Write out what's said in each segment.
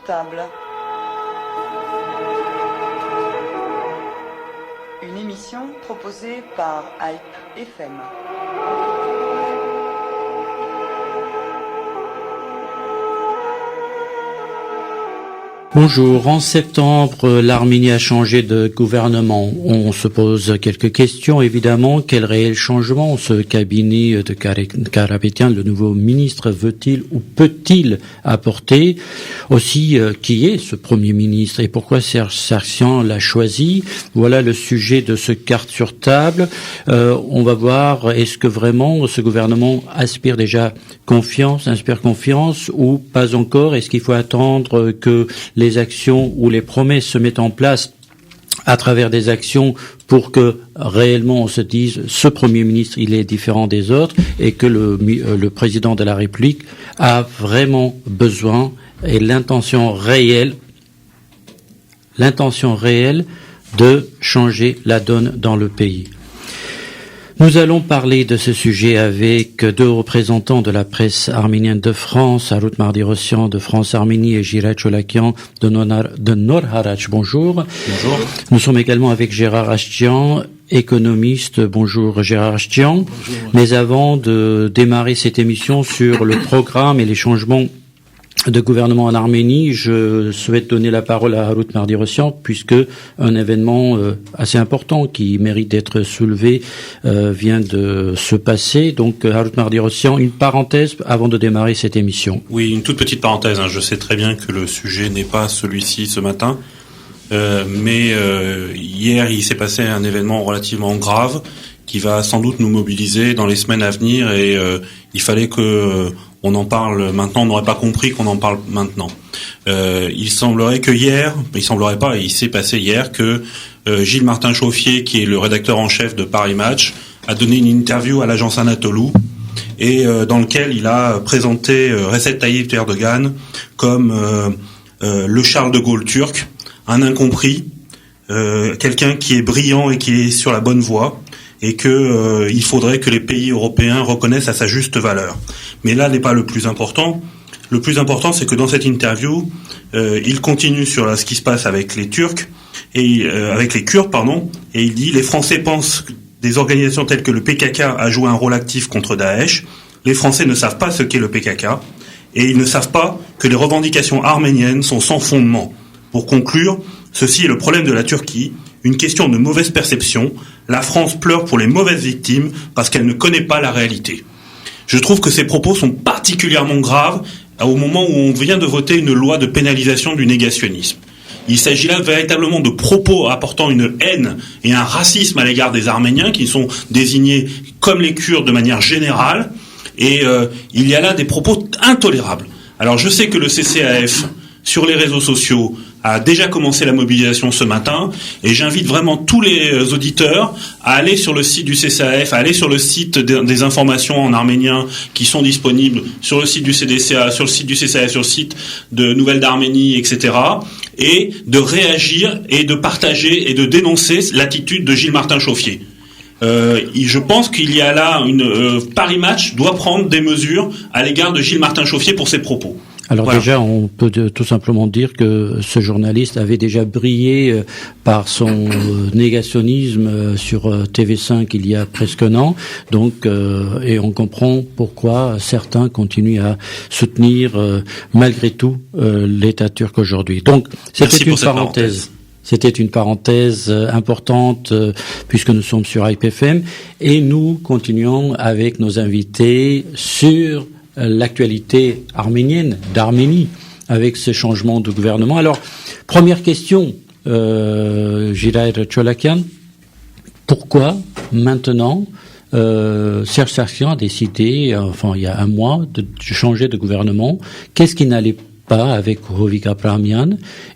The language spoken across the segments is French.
table. Une émission proposée par Hype FM. Bonjour. En septembre, l'Arménie a changé de gouvernement. On se pose quelques questions, évidemment. Quel réel changement ce cabinet de Karapetyan, le nouveau ministre, veut-il ou peut-il apporter? Aussi, qui est ce Premier ministre et pourquoi Serge Sarkian l'a choisi? Voilà le sujet de ce carte sur table. On va voir, est-ce que vraiment ce gouvernement inspire confiance ou pas encore? Est-ce qu'il faut attendre que les actions ou les promesses se mettent en place à travers des actions pour que réellement on se dise ce Premier ministre il est différent des autres et que le président de la République a vraiment besoin et l'intention réelle de changer la donne dans le pays. Nous allons parler de ce sujet avec deux représentants de la presse arménienne de France, Harut Mardirosyan de France Arménie et Giray Cholakian de Nor Harach. Bonjour. Bonjour. Nous sommes également avec Gérard Ashtian, économiste. Bonjour Gérard Ashtian. Bonjour. Mais avant de démarrer cette émission sur le programme et les changements de gouvernement en Arménie, je souhaite donner la parole à Harut Mardirosyan puisque un événement assez important qui mérite d'être soulevé vient de se passer. Donc Harut Mardirosyan, une parenthèse avant de démarrer cette émission. Oui, une toute petite parenthèse. Je sais très bien que le sujet n'est pas celui-ci ce matin, mais hier il s'est passé un événement relativement grave qui va sans doute nous mobiliser dans les semaines à venir et il fallait que on en parle maintenant, on n'aurait pas compris qu'on en parle maintenant. Il semblerait pas, il s'est passé hier que Gilles Martin Chauffier, qui est le rédacteur en chef de Paris Match, a donné une interview à l'agence Anatolou et dans lequel il a présenté Recep Tayyip Erdogan comme le Charles de Gaulle turc, un incompris, quelqu'un qui est brillant et qui est sur la bonne voie. Et que il faudrait que les pays européens reconnaissent à sa juste valeur. Mais là n'est pas le plus important. Le plus important, c'est que dans cette interview, il continue sur ce qui se passe avec les Turcs et avec les Kurdes, et il dit les Français pensent que des organisations telles que le PKK a joué un rôle actif contre Daesh. Les Français ne savent pas ce qu'est le PKK et ils ne savent pas que les revendications arméniennes sont sans fondement. Pour conclure, ceci est le problème de la Turquie, une question de mauvaise perception. La France pleure pour les mauvaises victimes parce qu'elle ne connaît pas la réalité. Je trouve que ces propos sont particulièrement graves au moment où on vient de voter une loi de pénalisation du négationnisme. Il s'agit là véritablement de propos apportant une haine et un racisme à l'égard des Arméniens qui sont désignés comme les Kurdes de manière générale et il y a là des propos intolérables. Alors je sais que le CCAF sur les réseaux sociaux a déjà commencé la mobilisation ce matin et j'invite vraiment tous les auditeurs à aller sur le site du CCAF, à aller sur le site des informations en arménien qui sont disponibles sur le site du CDCA, sur le site du CCAF, sur le site de Nouvelles d'Arménie, etc. et de réagir et de partager et de dénoncer l'attitude de Gilles Martin Chauffier. Je pense qu'il y a là Paris Match doit prendre des mesures à l'égard de Gilles Martin Chauffier pour ses propos. Alors voilà. Déjà, on peut tout simplement dire que ce journaliste avait déjà brillé par son négationnisme sur TV5 il y a presque un an. Donc, et on comprend pourquoi certains continuent à soutenir malgré tout l'État turc aujourd'hui. Donc, c'était une parenthèse. C'était une parenthèse importante puisque nous sommes sur IPFM et nous continuons avec nos invités sur l'actualité arménienne, d'Arménie, avec ce changement de gouvernement. Alors, première question, Giray Cholakian, pourquoi maintenant Serge Sarkian a décidé, il y a un mois, de changer de gouvernement? Qu'est-ce qui n'allait pas avec Hovik Abrahamian?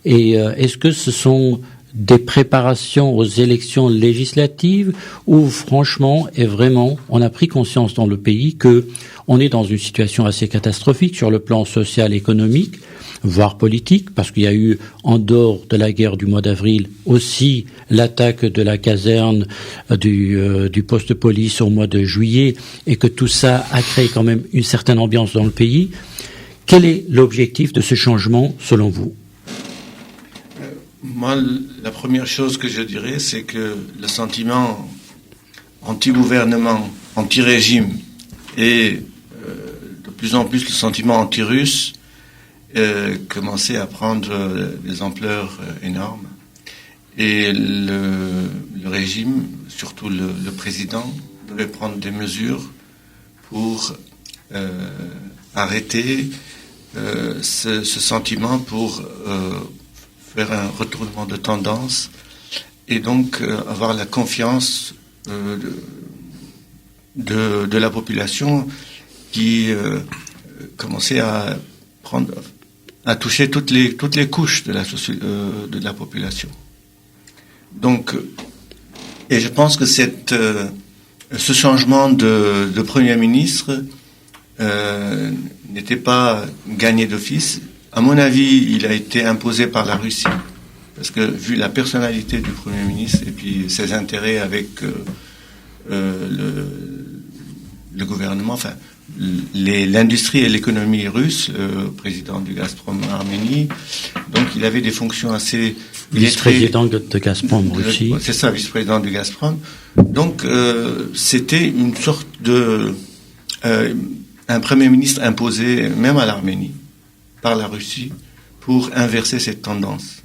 Et est-ce que ce sont des préparations aux élections législatives où franchement et vraiment on a pris conscience dans le pays que on est dans une situation assez catastrophique sur le plan social, économique, voire politique, parce qu'il y a eu, en dehors de la guerre du mois d'avril, aussi l'attaque de la caserne du poste de police au mois de juillet, et que tout ça a créé quand même une certaine ambiance dans le pays. Quel est l'objectif de ce changement, selon vous? Moi, la première chose que je dirais, c'est que le sentiment anti-gouvernement, anti-régime et de plus en plus le sentiment anti-russe commençait à prendre des ampleurs énormes. Et le régime, surtout le président, devait prendre des mesures pour arrêter ce sentiment, pour faire un retournement de tendance et donc avoir la confiance de la population qui commençait à toucher toutes les couches de la population. Donc, et je pense que ce changement de Premier ministre n'était pas gagné d'office. À mon avis, il a été imposé par la Russie, parce que vu la personnalité du Premier ministre et puis ses intérêts avec le gouvernement, enfin l'industrie et l'économie russe, le président du Gazprom Arménie, donc il avait des fonctions assez... Vice-président de Gazprom Russie. C'est ça, vice-président du Gazprom. Donc c'était une sorte de... un Premier ministre imposé même à l'Arménie par la Russie pour inverser cette tendance.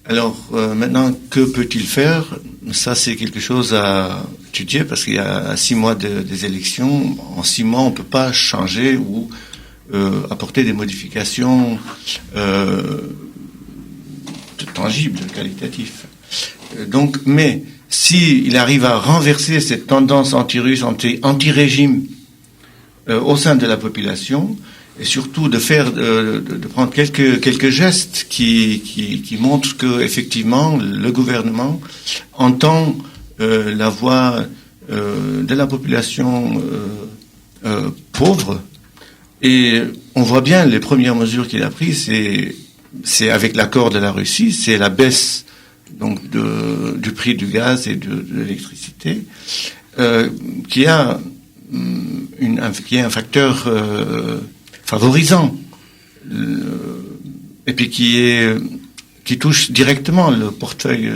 Alors maintenant, que peut-il faire? Ça, c'est quelque chose à étudier, parce qu'il y a 6 mois des élections. En 6 mois, on ne peut pas changer ou apporter des modifications tangibles, qualitatives. Donc, mais s'il arrive à renverser cette tendance anti-russe, anti-régime au sein de la population, et surtout de prendre quelques gestes qui montrent que effectivement le gouvernement entend la voix de la population pauvre, et on voit bien les premières mesures qu'il a prises, c'est avec l'accord de la Russie, c'est la baisse donc du prix du gaz et de l'électricité, qui est un facteur favorisant, et puis qui touche directement le portefeuille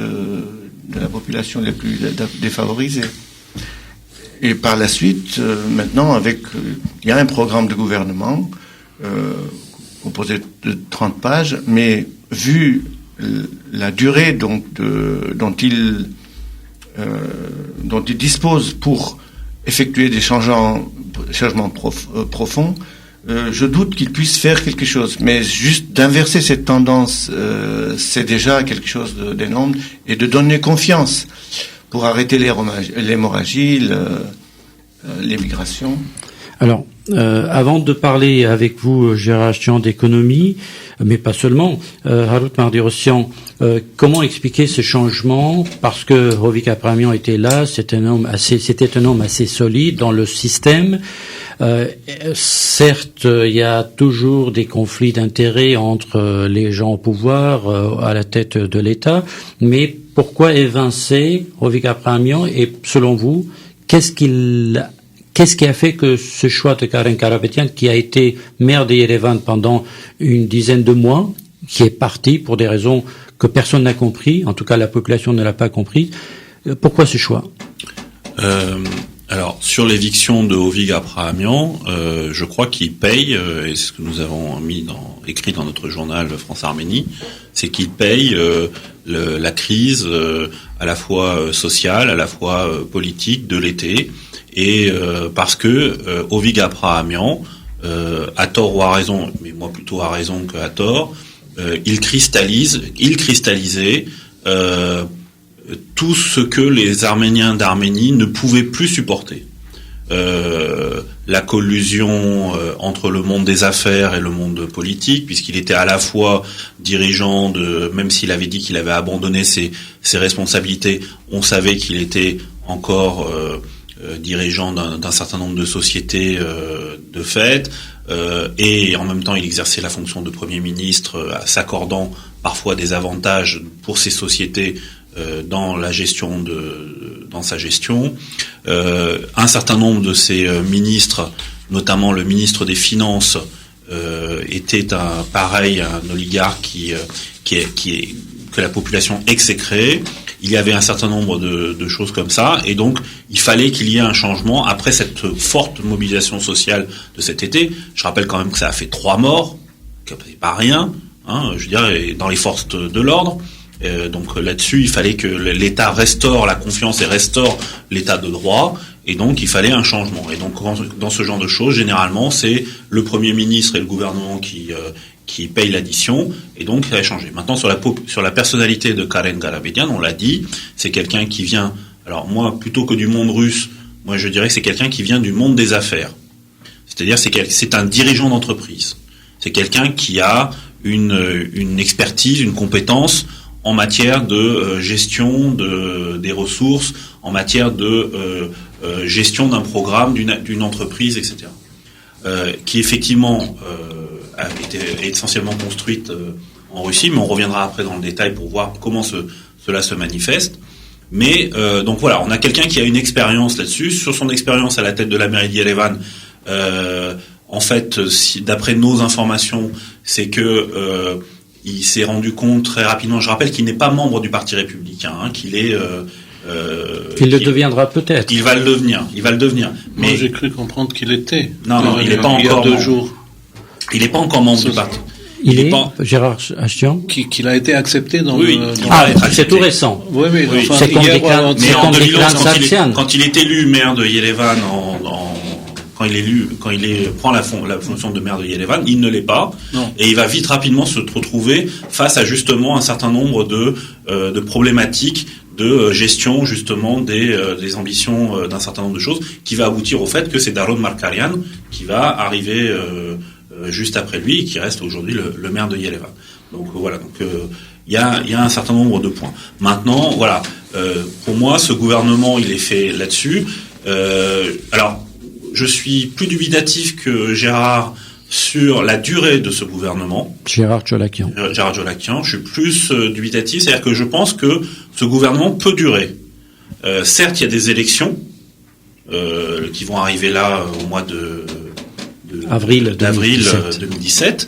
de la population les plus défavorisées. Et par la suite, maintenant, il y a un programme de gouvernement composé de 30 pages, mais vu la durée dont il dispose pour effectuer des changements profonds, je doute qu'il puisse faire quelque chose. Mais juste d'inverser cette tendance, c'est déjà quelque chose d'énorme, et de donner confiance pour arrêter l'hémorragie, l'émigration. Alors, avant de parler avec vous, Gérard Chian, d'économie, mais pas seulement, Harut Mardirosyan, comment expliquer ce changement? Parce que Hovik Apramian était là, c'était un homme assez solide dans le système. Certes, il y a toujours des conflits d'intérêts entre les gens au pouvoir, à la tête de l'État, mais pourquoi évincer Hovik Apramian? Et selon vous, qu'est-ce qui a fait que ce choix de Karen Karapetyan, qui a été maire de Yerevan pendant une dizaine de mois, qui est parti pour des raisons que personne n'a compris, en tout cas la population ne l'a pas compris, pourquoi ce choix? Alors, sur l'éviction de Hovik Apramian, je crois qu'il paye, et ce que nous avons écrit dans notre journal France-Arménie, c'est qu'il paye la crise à la fois sociale, à la fois politique de l'été, et parce que Hovik Apramian, à tort ou à raison, mais moi plutôt à raison qu'à tort, il cristallisait tout ce que les Arméniens d'Arménie ne pouvaient plus supporter. La collusion entre le monde des affaires et le monde politique, puisqu'il était à la fois dirigeant même s'il avait dit qu'il avait abandonné ses responsabilités, on savait qu'il était encore dirigeant d'un certain nombre de sociétés de fait, et en même temps il exerçait la fonction de Premier ministre, s'accordant parfois des avantages pour ces sociétés dans sa gestion. Un certain nombre de ces ministres, notamment le ministre des Finances, était un oligarque que la population exécrait. Il y avait un certain nombre de choses comme ça, et donc il fallait qu'il y ait un changement après cette forte mobilisation sociale de cet été. Je rappelle quand même que ça a fait 3 morts, que c'est pas rien, hein, je veux dire, dans les forces de l'ordre. Donc là-dessus, il fallait que l'État restaure la confiance et restaure l'État de droit, et donc il fallait un changement. Et donc dans ce genre de choses, généralement, c'est le Premier ministre et le gouvernement qui payent l'addition, et donc ça a changé. Maintenant, sur la personnalité de Karen Garabedian, on l'a dit, c'est quelqu'un qui vient, alors moi, plutôt que du monde russe, moi je dirais que c'est quelqu'un qui vient du monde des affaires. C'est-à-dire c'est un dirigeant d'entreprise. C'est quelqu'un qui a une expertise, une compétence en matière de gestion des ressources, en matière de gestion d'un programme, d'une entreprise, etc. Qui effectivement a été essentiellement construite en Russie, mais on reviendra après dans le détail pour voir comment cela se manifeste. Mais donc voilà, on a quelqu'un qui a une expérience là-dessus. Sur son expérience à la tête de la mairie d'Yerevan, en fait, d'après nos informations, c'est que il s'est rendu compte très rapidement. Je rappelle qu'il n'est pas membre du Parti républicain, hein, qu'il est. Il le deviendra peut-être. Il va le devenir. Mais moi, j'ai cru comprendre qu'il était. Non, il n'est pas encore. Il y a 2 jours. Il n'est pas encore membre du parti. Il est Gérard Hachian. Qu'il a été accepté dans oui, le. C'est tout récent. Oui. Enfin, c'est comme mais en 2011, quand il est élu maire de Yerevan, quand il prend la fonction de maire de Yerevan, il ne l'est pas. Non. Et il va vite rapidement se retrouver face à justement un certain nombre de problématiques de gestion justement des ambitions d'un certain nombre de choses, qui va aboutir au fait que c'est Daron Markarian qui va arriver juste après lui et qui reste aujourd'hui le maire de Yerevan. Donc voilà, il y a un certain nombre de points. Maintenant, voilà, pour moi, ce gouvernement, il est fait là-dessus. Alors, je suis plus dubitatif que Gérard sur la durée de ce gouvernement. Gérard Jolakian. Je suis plus dubitatif, c'est-à-dire que je pense que ce gouvernement peut durer. Certes, il y a des élections qui vont arriver là au mois d'avril 2017.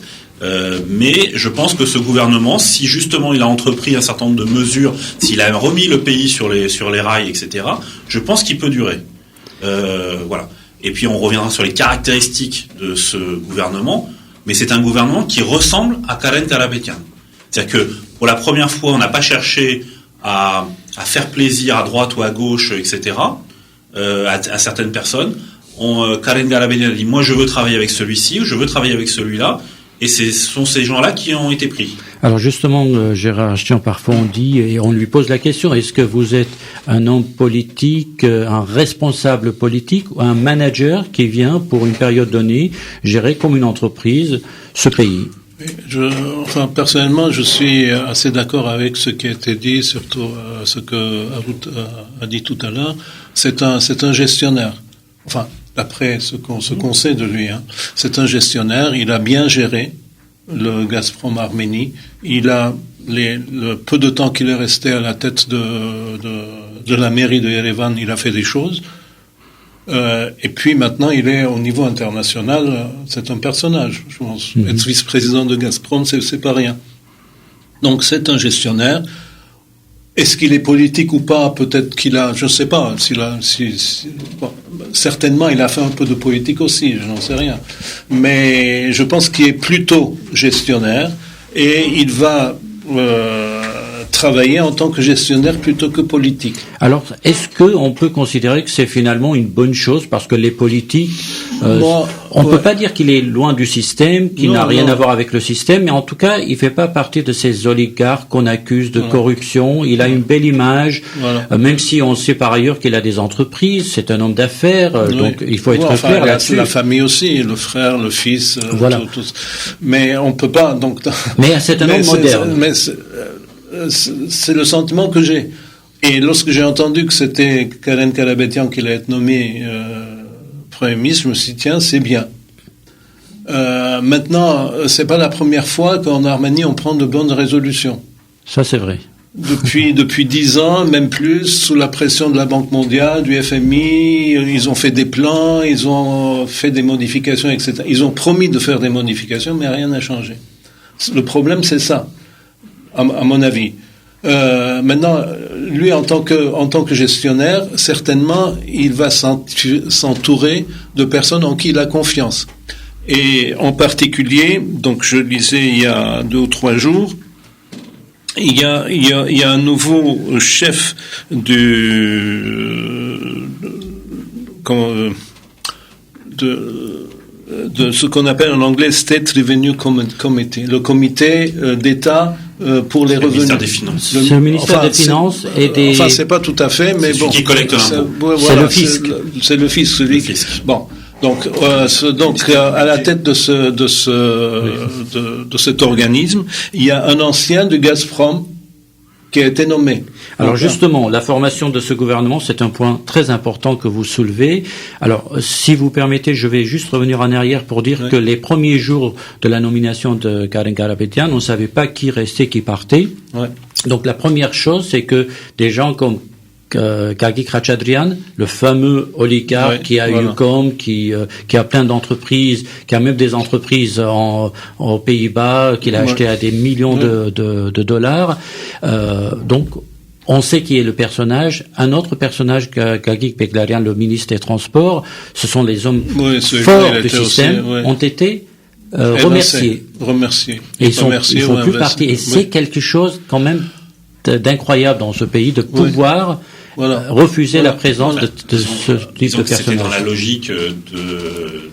Mais je pense que ce gouvernement, si justement il a entrepris un certain nombre de mesures, s'il a remis le pays sur les rails, etc., je pense qu'il peut durer. Voilà. Et puis on reviendra sur les caractéristiques de ce gouvernement, mais c'est un gouvernement qui ressemble à Karen Garabedian. C'est-à-dire que pour la première fois, on n'a pas cherché à faire plaisir à droite ou à gauche, etc., à certaines personnes. Karen Garabedian a dit « moi je veux travailler avec celui-ci » ou « je veux travailler avec celui-là ». Et ce sont ces gens-là qui ont été pris. Alors justement, Gérard Hachian, parfois on dit, et on lui pose la question, est-ce que vous êtes un homme politique, un responsable politique, ou un manager qui vient, pour une période donnée, gérer comme une entreprise ce pays ? Personnellement, je suis assez d'accord avec ce qui a été dit, surtout ce que Harout a dit tout à l'heure. C'est un gestionnaire. Enfin, d'après ce qu'on sait de lui, hein. C'est un gestionnaire, il a bien géré le Gazprom Arménie, il a le peu de temps qu'il est resté à la tête de la mairie de Yerevan, il a fait des choses, et puis maintenant il est au niveau international, c'est un personnage, je pense. Être vice-président de Gazprom, c'est pas rien. Donc c'est un gestionnaire. Est-ce qu'il est politique ou pas? Peut-être qu'il a, je ne sais pas. Certainement, il a fait un peu de politique aussi, je n'en sais rien. Mais je pense qu'il est plutôt gestionnaire et il va travailler en tant que gestionnaire plutôt que politique. Alors, est-ce qu'on peut considérer que c'est finalement une bonne chose parce que les politiques, on peut pas dire qu'il est loin du système, qu'il n'a rien à voir avec le système, mais en tout cas, il fait pas partie de ces oligarques qu'on accuse de corruption. Il a une belle image, même si on sait par ailleurs qu'il a des entreprises. C'est un homme d'affaires, donc il faut être clair là-dessus. La famille aussi, le frère, le fils, tout. Mais on peut pas donc. Mais c'est un homme moderne. C'est le sentiment que j'ai. Et lorsque j'ai entendu que c'était Karen Garabedian qui allait être nommé Premier ministre, je me suis dit, tiens, c'est bien. Maintenant, c'est pas la première fois qu'en Arménie, on prend de bonnes résolutions. Ça, c'est vrai. depuis 10 ans, même plus, sous la pression de la Banque mondiale, du FMI, ils ont fait des plans, ils ont fait des modifications, etc. Ils ont promis de faire des modifications, mais rien n'a changé. Le problème, c'est ça, à mon avis. Maintenant, lui, en tant que gestionnaire, certainement, il va s'entourer de personnes en qui il a confiance. Et en particulier, donc je lisais il y a 2 ou 3 jours, il y a un nouveau chef de ce qu'on appelle en anglais State Revenue Committee, le comité d'État pour les revenus. Le ministère des Finances. C'est le ministère des Finances et des... Enfin, c'est pas tout à fait, mais bon. C'est qui collecte l'impôt. Voilà, c'est le fisc. C'est le fisc, celui qui... Bon. Donc, à la tête de cet organisme, il y a un ancien de Gazprom qui a été nommé. Alors justement, la formation de ce gouvernement, c'est un point très important que vous soulevez. Alors, si vous permettez, je vais juste revenir en arrière pour dire que les premiers jours de la nomination de Karen Karapetyan, on ne savait pas qui restait, qui partait. Ouais. Donc la première chose, c'est que des gens comme Kagik Ratchadrian, le fameux oligarque qui a Ucom, qui a plein d'entreprises, qui a même des entreprises aux Pays-Bas, qu'il a acheté à des millions de dollars. Donc, on sait qui est le personnage. Un autre personnage, Kagik Beglarian, le ministre des Transports, ce sont les hommes forts du système, ont été remerciés. Et ils sont plus partis. Et c'est quelque chose quand même d'incroyable dans ce pays de pouvoir refuser la présence de ce type de personnage. C'était dans la logique de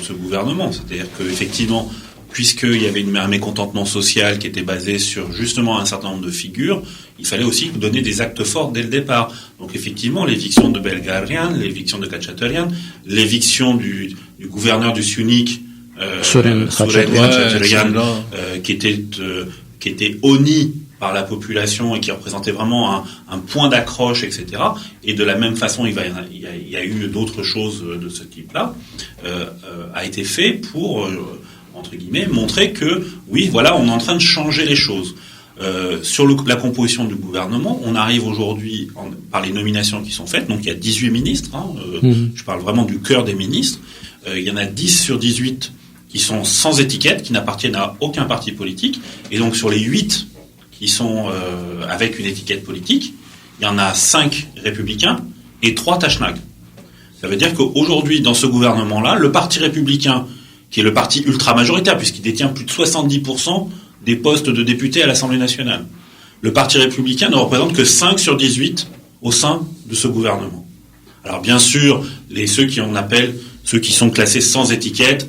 ce gouvernement. C'est-à-dire qu'effectivement, puisqu'il y avait un mécontentement social qui était basé sur justement un certain nombre de figures, il fallait aussi donner des actes forts dès le départ. Donc effectivement, l'éviction de Belgarian, l'éviction de Khatchatorian, l'éviction du gouverneur du Sunnic, Soren Khatchatorian, qui était honni par la population et qui représentait vraiment un point d'accroche, etc. Et de la même façon, il y a eu d'autres choses de ce type-là, a été fait pour, entre guillemets, montrer que, oui, voilà, on est en train de changer les choses. Sur la composition du gouvernement, on arrive aujourd'hui par les nominations qui sont faites, donc il y a 18 ministres, je parle vraiment du cœur des ministres, il y en a 10 sur 18 qui sont sans étiquette, qui n'appartiennent à aucun parti politique, et donc sur les 8 qui sont avec une étiquette politique, il y en a 5 républicains et 3 Tashnag. Ça veut dire qu'aujourd'hui, dans ce gouvernement-là, le parti républicain, qui est le parti ultra-majoritaire, puisqu'il détient plus de 70% des postes de députés à l'Assemblée nationale, le parti républicain ne représente que 5 sur 18 au sein de ce gouvernement. Alors bien sûr, ceux qui sont classés sans étiquette,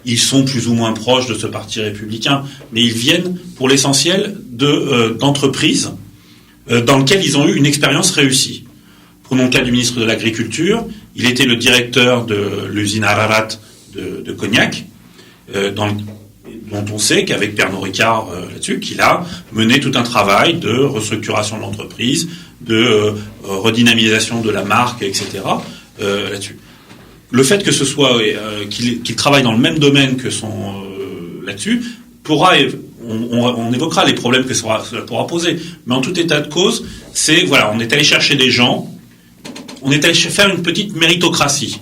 ils sont plus ou moins proches de ce parti républicain, mais ils viennent pour l'essentiel d'entreprises dans lesquelles ils ont eu une expérience réussie. Prenons le cas du ministre de l'Agriculture, il était le directeur de l'usine Ararat de Cognac, dont on sait qu'avec Pernod Ricard là-dessus, qu'il a mené tout un travail de restructuration de l'entreprise, de redynamisation de la marque, etc. Là-dessus. Le fait que ce soit qu'il travaille dans le même domaine que son là-dessus on évoquera les problèmes que cela pourra poser. Mais en tout état de cause, on est allé chercher des gens, on est allé faire une petite méritocratie.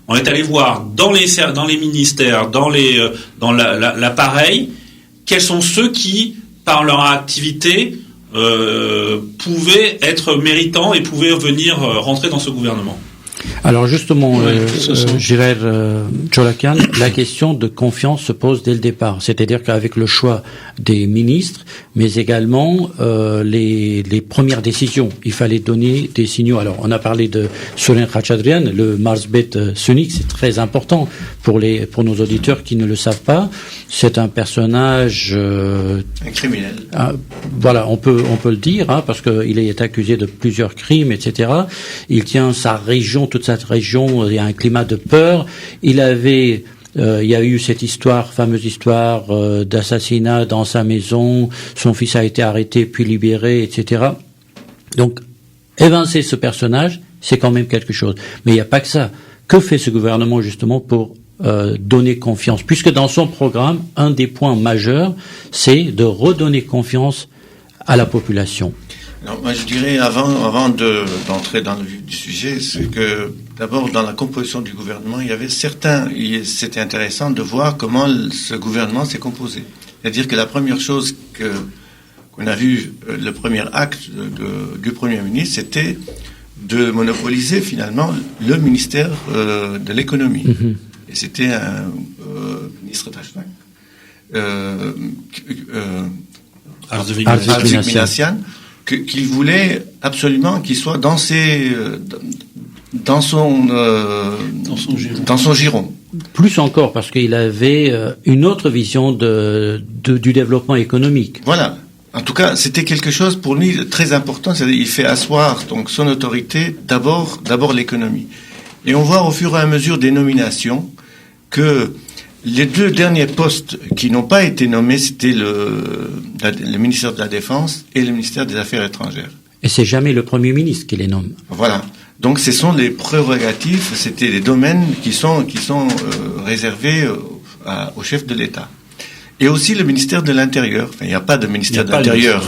On est allé voir dans les ministères, dans l'appareil, quels sont ceux qui, par leur activité, pouvaient être méritants et pouvaient venir rentrer dans ce gouvernement. Alors justement, Gérard Cholakian, la question de confiance se pose dès le départ. C'est-à-dire qu'avec le choix des ministres, mais également les premières décisions, il fallait donner des signaux. Alors on a parlé de Soren Khatchadrian, le Marsbet Sunnic, c'est très important pour nos auditeurs qui ne le savent pas. C'est un personnage un criminel. Voilà, on peut le dire, parce qu'il est accusé de plusieurs crimes, etc. Il tient sa région, toute cette région, il y a un climat de peur. Il y a eu cette fameuse histoire d'assassinat dans sa maison. Son fils a été arrêté puis libéré, etc. Donc, évincer ce personnage, c'est quand même quelque chose. Mais il n'y a pas que ça. Que fait ce gouvernement justement pour donner confiance? Puisque dans son programme, un des points majeurs, c'est de redonner confiance à la population? Alors, moi, je dirais, avant d'entrer dans le vif du sujet, c'est que, d'abord, dans la composition du gouvernement, c'était intéressant de voir comment ce gouvernement s'est composé. C'est-à-dire que la première chose qu'on a vu, le premier acte du Premier ministre, c'était de monopoliser, finalement, le ministère de l'économie. Mm-hmm. Et c'était un ministre Tachnak, Arzik Minassian, qu'il voulait absolument qu'il soit dans son giron. Plus encore, parce qu'il avait une autre vision du développement économique. Voilà. En tout cas, c'était quelque chose pour lui de très important. C'est-à-dire, il fait asseoir donc son autorité d'abord l'économie. Et on voit au fur et à mesure des nominations que les deux derniers postes qui n'ont pas été nommés, c'était le ministère de la Défense et le ministère des Affaires étrangères. Et c'est jamais le Premier ministre qui les nomme. Voilà. Donc, ce sont les prérogatives, c'était les domaines qui sont réservés au chef de l'État. Et aussi le ministère de l'Intérieur. Enfin, il n'y a pas de ministère de l'Intérieur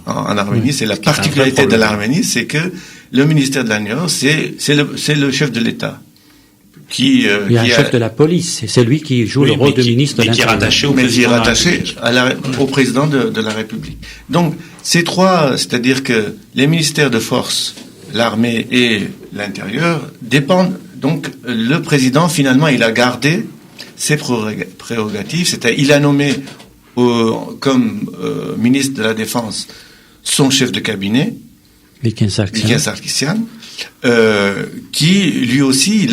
en Arménie. Oui. C'est la particularité de l'Arménie, c'est que le ministère de l'Intérieur, c'est le chef de l'État. Il y a un chef de la police, c'est lui qui joue le rôle de ministre de l'Intérieur. Qui est rattaché au président de la République. Donc, ces trois, c'est-à-dire que les ministères de force, l'armée et l'Intérieur dépendent. Donc, le président, finalement, il a gardé ses prérogatives. C'est-à-dire, il a nommé comme ministre de la Défense son chef de cabinet, Liken Sarkisian, qui lui aussi,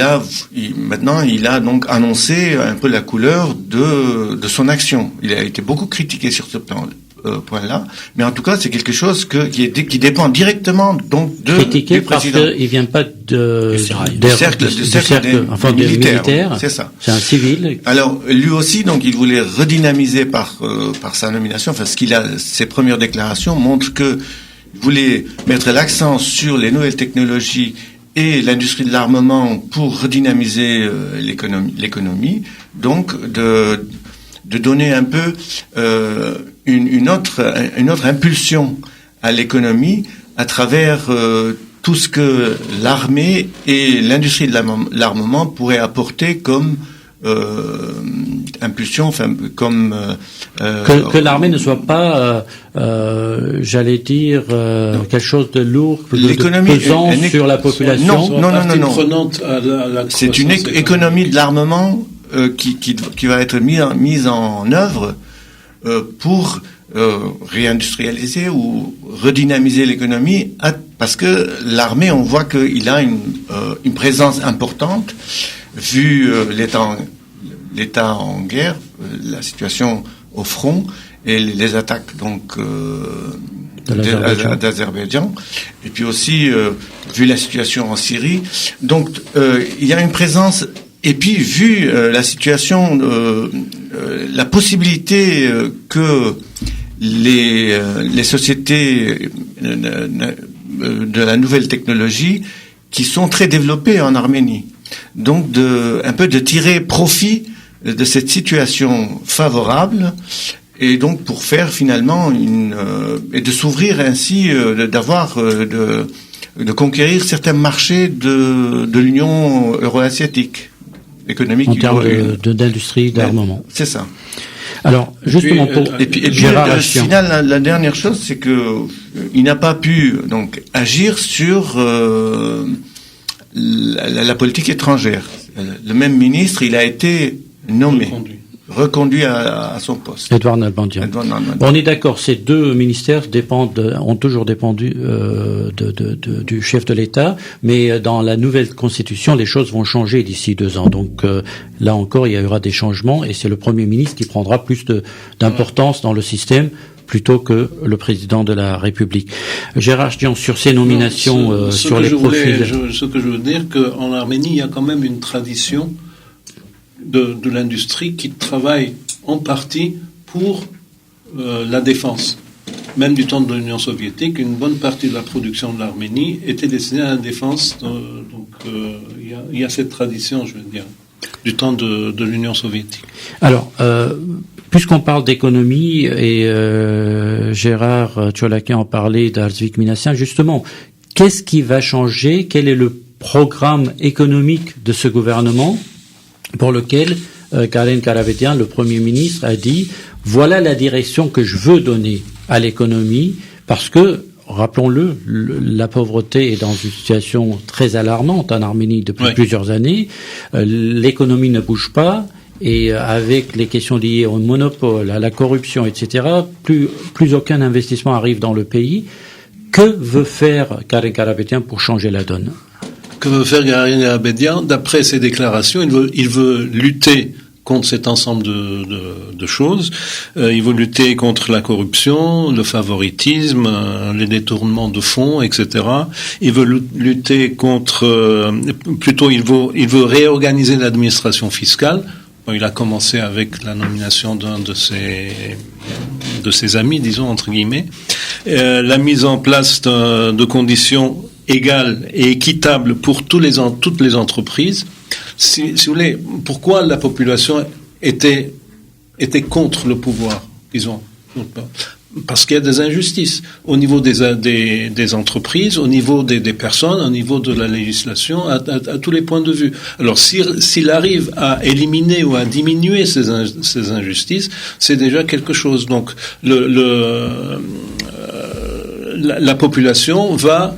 maintenant, il a donc annoncé un peu la couleur de son action. Il a été beaucoup critiqué sur ce point-là, mais en tout cas, c'est quelque chose qui dépend directement donc du président. Parce qu'il vient pas du cercle militaire. C'est ça. C'est un civil. Alors, lui aussi, donc, il voulait redynamiser par sa nomination, parce ses premières déclarations montrent que il voulait mettre l'accent sur les nouvelles technologies et l'industrie de l'armement pour redynamiser l'économie. Donc, de donner un peu une autre impulsion à l'économie à travers tout ce que l'armée et l'industrie de l'armement pourraient apporter comme impulsion, enfin comme que l'armée ne soit pas, j'allais dire quelque chose de lourd, de pesant sur la population. Non. C'est une économie de l'armement qui va être mise en œuvre pour réindustrialiser ou redynamiser l'économie, parce que l'armée, on voit qu'il a une présence importante vu l'État en guerre, la situation au front et les attaques donc d'Azerbaïdjan, et puis aussi vu la situation en Syrie. Donc il y a une présence, et puis vu la situation, la possibilité que les sociétés de la nouvelle technologie qui sont très développées en Arménie, donc un peu de tirer profit de cette situation favorable, et donc pour faire finalement et de s'ouvrir ainsi, de conquérir certains marchés de l'Union euro-asiatique économique. En termes d'industrie d'armement. C'est ça. Alors, justement, et puis au final, la dernière chose, c'est que il n'a pas pu donc agir sur la politique étrangère. Le même ministre, il a été nommé, reconduit à son poste. Edouard Nalbandian. On est d'accord, ces deux ministères ont toujours dépendu du chef de l'État, mais dans la nouvelle constitution, les choses vont changer d'ici 2 ans. Donc là encore, il y aura des changements, et c'est le Premier ministre qui prendra plus d'importance dans le système plutôt que le président de la République. Gérard Dian, sur ces nominations, sur les profils... Ce que je veux dire, qu'en Arménie, il y a quand même une tradition de l'industrie qui travaille en partie pour la défense. Même du temps de l'Union soviétique, une bonne partie de la production de l'Arménie était destinée à la défense. Donc il y a cette tradition, je veux dire, du temps de l'Union soviétique. Alors, Puisqu'on parle d'économie, et Gérard Tcholaki en parlait d'Arzvik Minassian, justement, qu'est-ce qui va changer? Quel est le programme économique de ce gouvernement pour lequel Karen Karapetyan, le Premier ministre, a dit « Voilà la direction que je veux donner à l'économie », parce que, rappelons-le, la pauvreté est dans une situation très alarmante en Arménie depuis plusieurs années, l'économie ne bouge pas, et avec les questions liées au monopole, à la corruption, etc., plus aucun investissement arrive dans le pays. Que veut faire Karen Karapetyan pour changer la donne? Que veut faire Karen Karapetyan? D'après ses déclarations, il veut lutter contre cet ensemble de choses. Il veut lutter contre la corruption, le favoritisme, les détournements de fonds, etc. Il veut lutter contre... plutôt, il veut réorganiser l'administration fiscale. Il a commencé avec la nomination d'un de ses amis, disons, entre guillemets. La mise en place de conditions égales et équitables pour toutes les entreprises. Si vous voulez, pourquoi la population était contre le pouvoir, disons? Parce qu'il y a des injustices au niveau des entreprises, au niveau des personnes, au niveau de la législation, à tous les points de vue. Alors, s'il arrive à éliminer ou à diminuer ces injustices, c'est déjà quelque chose. Donc, la population va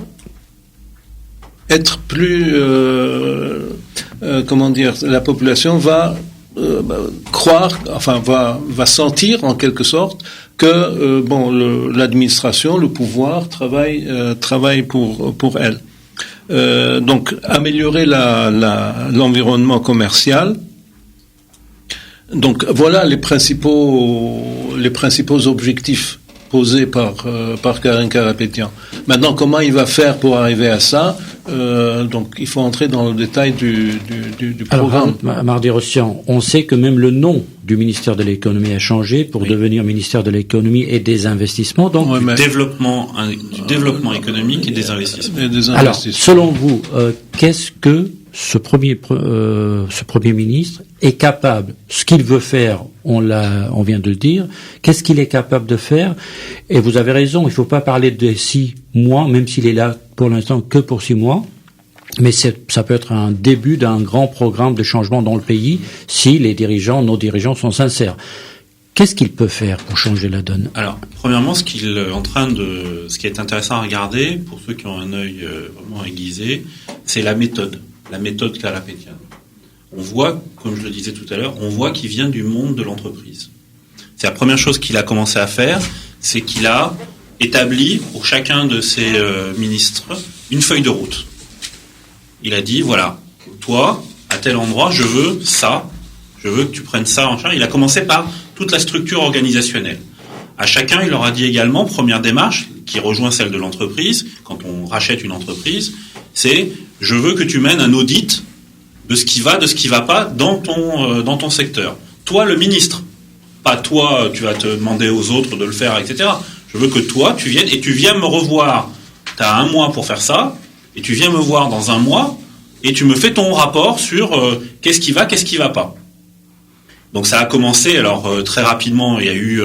être plus, la population va croire, enfin va sentir en quelque sorte que l'administration, le pouvoir travaille pour elle. Donc améliorer l'environnement commercial. Donc voilà les principaux objectifs posés par Karen Karapetyan. Maintenant, comment il va faire pour arriver à ça? Donc, il faut entrer dans le détail du programme. Alors, Mardi-Rossian, on sait que même le nom du ministère de l'économie a changé pour devenir ministère de l'économie et des investissements. Donc, du développement économique et des investissements. Alors, selon vous, qu'est-ce que ce premier ministre est capable, ce qu'il veut faire, on vient de le dire, qu'est-ce qu'il est capable de faire? Et vous avez raison, il ne faut pas parler de 6 mois, même s'il est là pour l'instant que pour 6 mois, mais ça peut être un début d'un grand programme de changement dans le pays si nos dirigeants sont sincères. Qu'est-ce qu'il peut faire pour changer la donne? Alors, premièrement, ce qui est intéressant à regarder, pour ceux qui ont un œil vraiment aiguisé, c'est la méthode Karapetyan. On voit, comme je le disais tout à l'heure, qu'il vient du monde de l'entreprise. C'est la première chose qu'il a commencé à faire, c'est qu'il a établi pour chacun de ses ministres une feuille de route. Il a dit, voilà, toi, à tel endroit, je veux que tu prennes ça en charge. Il a commencé par toute la structure organisationnelle. À chacun, il leur a dit également, première démarche, qui rejoint celle de l'entreprise, quand on rachète une entreprise, c'est, je veux que tu mènes un audit de ce qui va pas dans ton secteur. Toi, le ministre, pas toi, tu vas te demander aux autres de le faire, etc. Je veux que toi, tu viennes et tu viens me revoir. Tu as 1 mois pour faire ça, et tu viens me voir dans 1 mois, et tu me fais ton rapport sur qu'est-ce qui va pas. Donc ça a commencé, alors très rapidement, il y a eu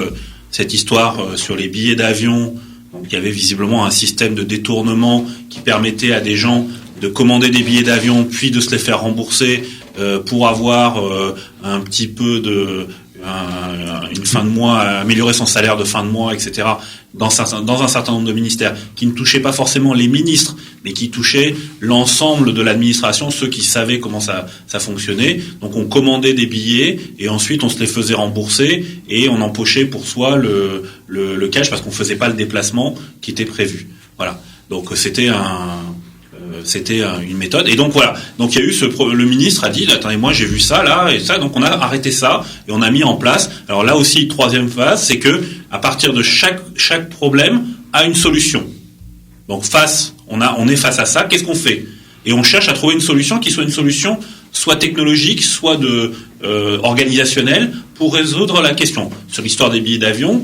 cette histoire sur les billets d'avion. Donc il y avait visiblement un système de détournement qui permettait à des gens de commander des billets d'avion puis de se les faire rembourser pour avoir un petit peu une fin de mois, améliorer son salaire de fin de mois, etc. dans un certain nombre de ministères qui ne touchaient pas forcément les ministres, mais qui touchaient l'ensemble de l'administration, ceux qui savaient comment ça fonctionnait. Donc on commandait des billets et ensuite on se les faisait rembourser et on empochait pour soi le cash parce qu'on faisait pas le déplacement qui était prévu. Voilà. Donc c'était une méthode. Et donc voilà. Donc il y a eu le ministre a dit, attendez, moi j'ai vu ça là et ça, donc on a arrêté ça et on a mis en place. Alors là aussi, 3e phase, c'est que à partir de chaque problème a une solution. Donc on est face à ça. Qu'est-ce qu'on fait? Et on cherche à trouver une solution qui soit une solution soit technologique, soit organisationnelle pour résoudre la question. Sur l'histoire des billets d'avion,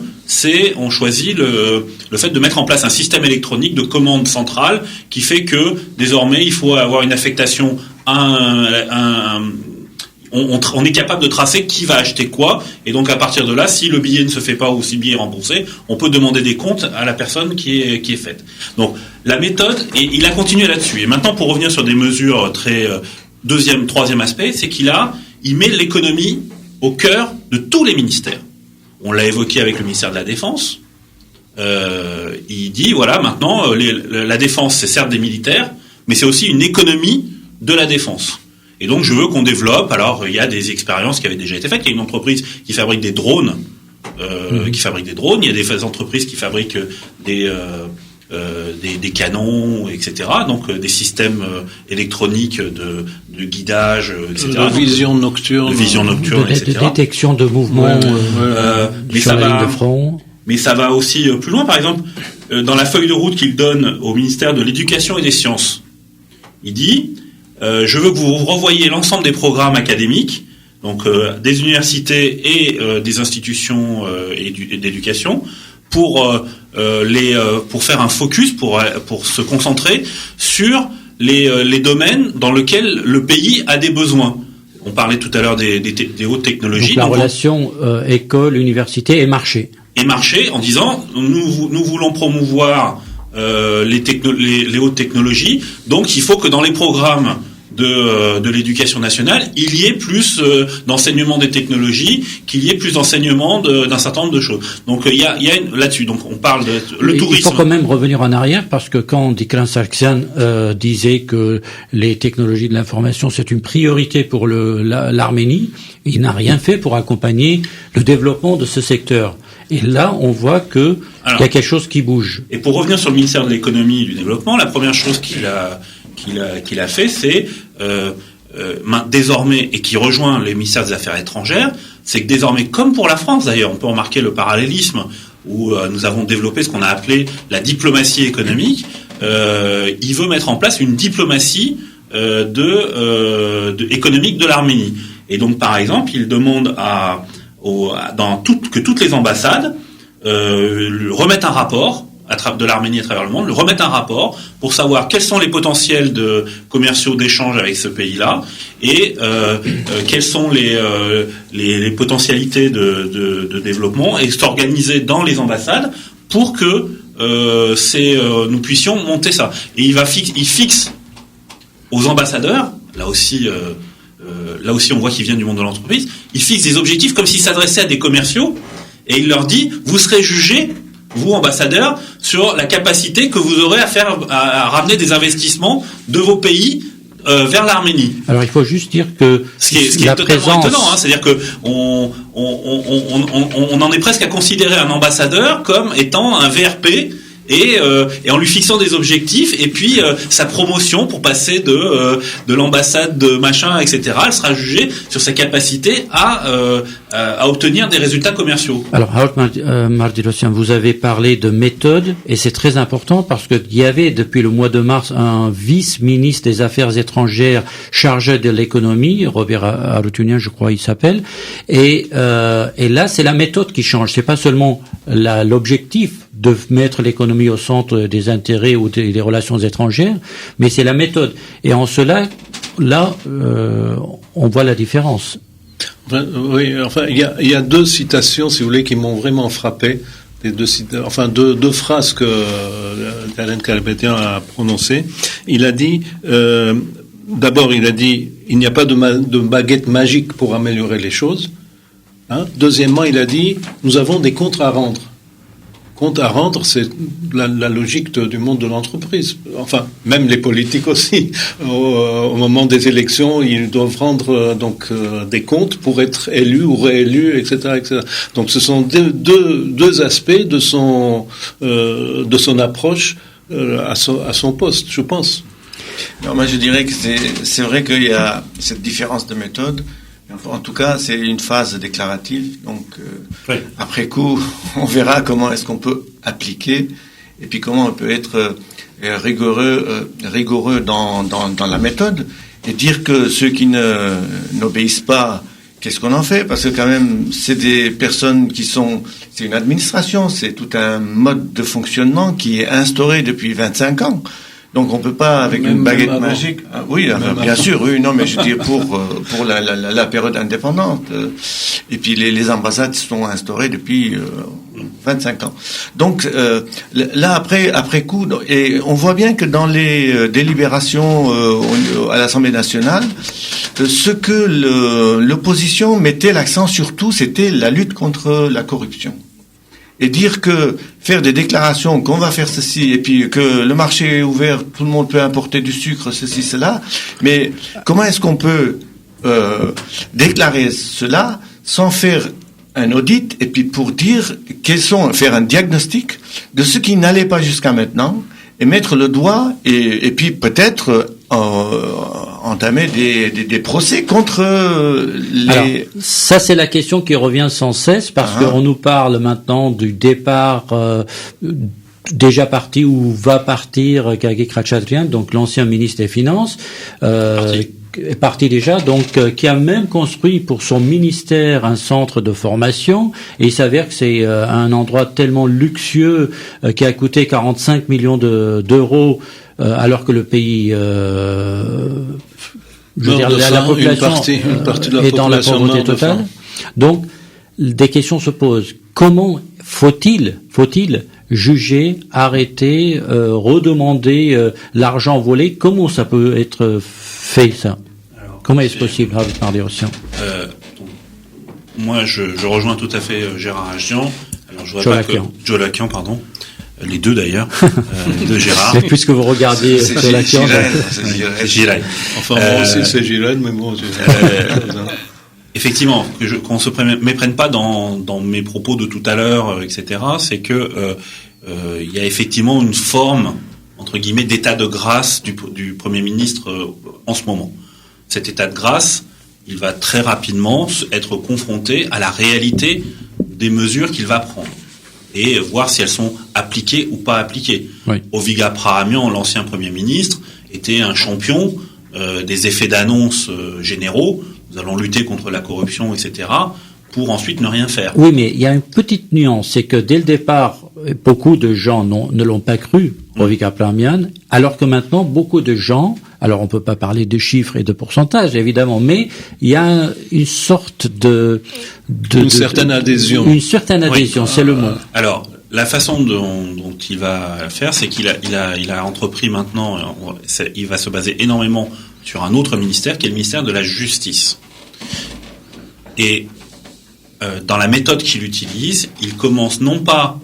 on choisit le fait de mettre en place un système électronique de commande centrale qui fait que désormais il faut avoir une affectation on est capable de tracer qui va acheter quoi, et donc à partir de là, si le billet ne se fait pas ou si le billet est remboursé, on peut demander des comptes à la personne qui est faite. Donc la méthode, et il a continué là-dessus. Et maintenant, pour revenir sur des mesures très troisième aspect, c'est qu'il met l'économie au cœur de tous les ministères. On l'a évoqué avec le ministère de la Défense. Il dit voilà, maintenant la défense, c'est certes des militaires, mais c'est aussi une économie de la défense. Et donc je veux qu'on développe. Alors il y a des expériences qui avaient déjà été faites. Il y a une entreprise qui fabrique des drones, Il y a des entreprises qui fabriquent des canons, etc. Donc des systèmes électroniques de guidage, etc. De vision nocturne, etc. De détection de mouvements sur la ligne de front. Mais ça va aussi plus loin. Par exemple, dans la feuille de route qu'il donne au ministère de l'Éducation et des Sciences, il dit je veux que vous revoyiez l'ensemble des programmes académiques, donc des universités et des institutions d'éducation, pour faire un focus, pour se concentrer sur les domaines dans lesquels le pays a des besoins. On parlait tout à l'heure des hautes technologies. Donc la relation école, université et marché. Et marché, en disant nous voulons promouvoir les hautes technologies, donc il faut que dans les programmes de l'éducation nationale, il y ait plus d'enseignement des technologies, qu'il y ait plus d'enseignement d'un certain nombre de choses. Donc il y a là-dessus. Donc on parle de le tourisme. Il faut quand même revenir en arrière, parce que quand Dikran Sargsyan disait que les technologies de l'information c'est une priorité pour l'Arménie, il n'a rien fait pour accompagner le développement de ce secteur. Et là, on voit que il y a quelque chose qui bouge. Et pour revenir sur le ministère de l'économie et du développement, la première chose qu'il a fait, c'est désormais, et qui rejoint les ministères des Affaires étrangères, c'est que désormais, comme pour la France d'ailleurs, on peut remarquer le parallélisme où nous avons développé ce qu'on a appelé la diplomatie économique. Il veut mettre en place une diplomatie économique de l'Arménie. Et donc, par exemple, il demande que toutes les ambassades remettent un rapport de l'Arménie à travers le monde, remettent un rapport pour savoir quels sont les potentiels commerciaux d'échange avec ce pays-là et quelles sont les potentialités de développement, et s'organiser dans les ambassades pour que nous puissions monter ça. Et il fixe aux ambassadeurs, là aussi on voit qu'il vient du monde de l'entreprise, il fixe des objectifs comme s'il s'adressait à des commerciaux, et il leur dit vous serez jugés, vous ambassadeurs, sur la capacité que vous aurez à ramener des investissements de vos pays vers l'Arménie. Alors il faut juste dire que ce qui est totalement étonnant, c'est-à-dire que on en est presque à considérer un ambassadeur comme étant un VRP. Et en lui fixant des objectifs, et puis sa promotion pour passer de l'ambassade de machin, etc., elle sera jugée sur sa capacité à obtenir des résultats commerciaux. Alors, Harout Mardirossian, vous avez parlé de méthode, et c'est très important parce qu'il y avait depuis le mois de mars un vice-ministre des Affaires étrangères chargé de l'économie, Robert Haroutunian, je crois il s'appelle, et là c'est la méthode qui change, c'est pas seulement l'objectif de mettre l'économie au centre des intérêts ou des relations étrangères, mais c'est la méthode. Et en cela, là, on voit la différence. Il y a deux citations, si vous voulez, qui m'ont vraiment frappé. Deux phrases que Alain Karapétyan a prononcées. Il a dit, d'abord, il n'y a pas de baguette magique pour améliorer les choses. Deuxièmement, il a dit, nous avons des comptes à rendre. Compte à rendre, c'est la logique du monde de l'entreprise. Enfin, même les politiques aussi. Au moment des élections, ils doivent rendre des comptes pour être élus ou réélus, etc., etc. Donc, ce sont deux aspects de son approche à son poste, je pense. Non, moi, je dirais que c'est vrai qu'il y a cette différence de méthode. En tout cas, c'est une phase déclarative. Donc, après coup, on verra comment est-ce qu'on peut appliquer, et puis comment on peut être rigoureux dans la méthode, et dire que ceux qui n'obéissent pas, qu'est-ce qu'on en fait? Parce que quand même, c'est des personnes c'est une administration, c'est tout un mode de fonctionnement qui est instauré depuis 25 ans. Donc on peut pas avec Même une baguette avant. magique. Ah, oui, enfin, bien sûr, oui, non, mais je dis pour la période indépendante. Et puis les ambassades sont instaurées depuis 25 ans. Donc là après coup, et on voit bien que dans les délibérations à l'Assemblée nationale, ce que l'opposition mettait l'accent surtout, c'était la lutte contre la corruption. Et dire que faire des déclarations qu'on va faire ceci et puis que le marché est ouvert, tout le monde peut importer du sucre, ceci, cela. Mais comment est-ce qu'on peut déclarer cela sans faire un audit et puis pour dire faire un diagnostic de ce qui n'allait pas jusqu'à maintenant et mettre le doigt et puis peut-être entamer des procès contre les... Alors, ça c'est la question qui revient sans cesse parce qu'on nous parle maintenant du départ déjà parti ou va partir Kagey Kratchatrian, donc l'ancien ministre des Finances, est parti déjà, donc qui a même construit pour son ministère un centre de formation, et il s'avère que c'est un endroit tellement luxueux qui a coûté 45 millions d'euros alors que le pays je veux dire, la population une partie de la est dans la population pauvreté meurt de totale. faim. Donc des questions se posent. Comment faut-il juger, arrêter, redemander l'argent volé? Comment ça peut être fait, ça? Comment est-ce possible, Ravi Mardirosyan? Moi, je rejoins tout à fait Gérard Agian. Alors, je voudrais pas que Jolakian, pardon. Les deux d'ailleurs, de Gérard. Mais puisque vous regardez Jolakian, c'est Gilles. Enfin, moi aussi c'est Gilles, mais bon. Effectivement, qu'on se méprenne pas dans mes propos de tout à l'heure, etc. C'est que il y a effectivement une forme entre guillemets d'état de grâce du Premier ministre en ce moment. Cet état de grâce, il va très rapidement être confronté à la réalité des mesures qu'il va prendre et voir si elles sont appliquées ou pas appliquées. Oui. Oviga Prahamyan, l'ancien Premier ministre, était un champion des effets d'annonce généraux. Nous allons lutter contre la corruption, etc., pour ensuite ne rien faire. Oui, mais il y a une petite nuance, c'est que dès le départ, beaucoup de gens ne l'ont pas cru, Oviga Prahamyan, alors que maintenant, beaucoup de gens, alors on peut pas parler de chiffres et de pourcentages, évidemment, mais il y a une sorte une certaine adhésion. Une certaine adhésion, c'est le mot. Alors, la façon dont il va faire, c'est qu'il a entrepris maintenant, il va se baser énormément sur un autre ministère, qui est le ministère de la Justice. Et dans la méthode qu'il utilise, il commence non pas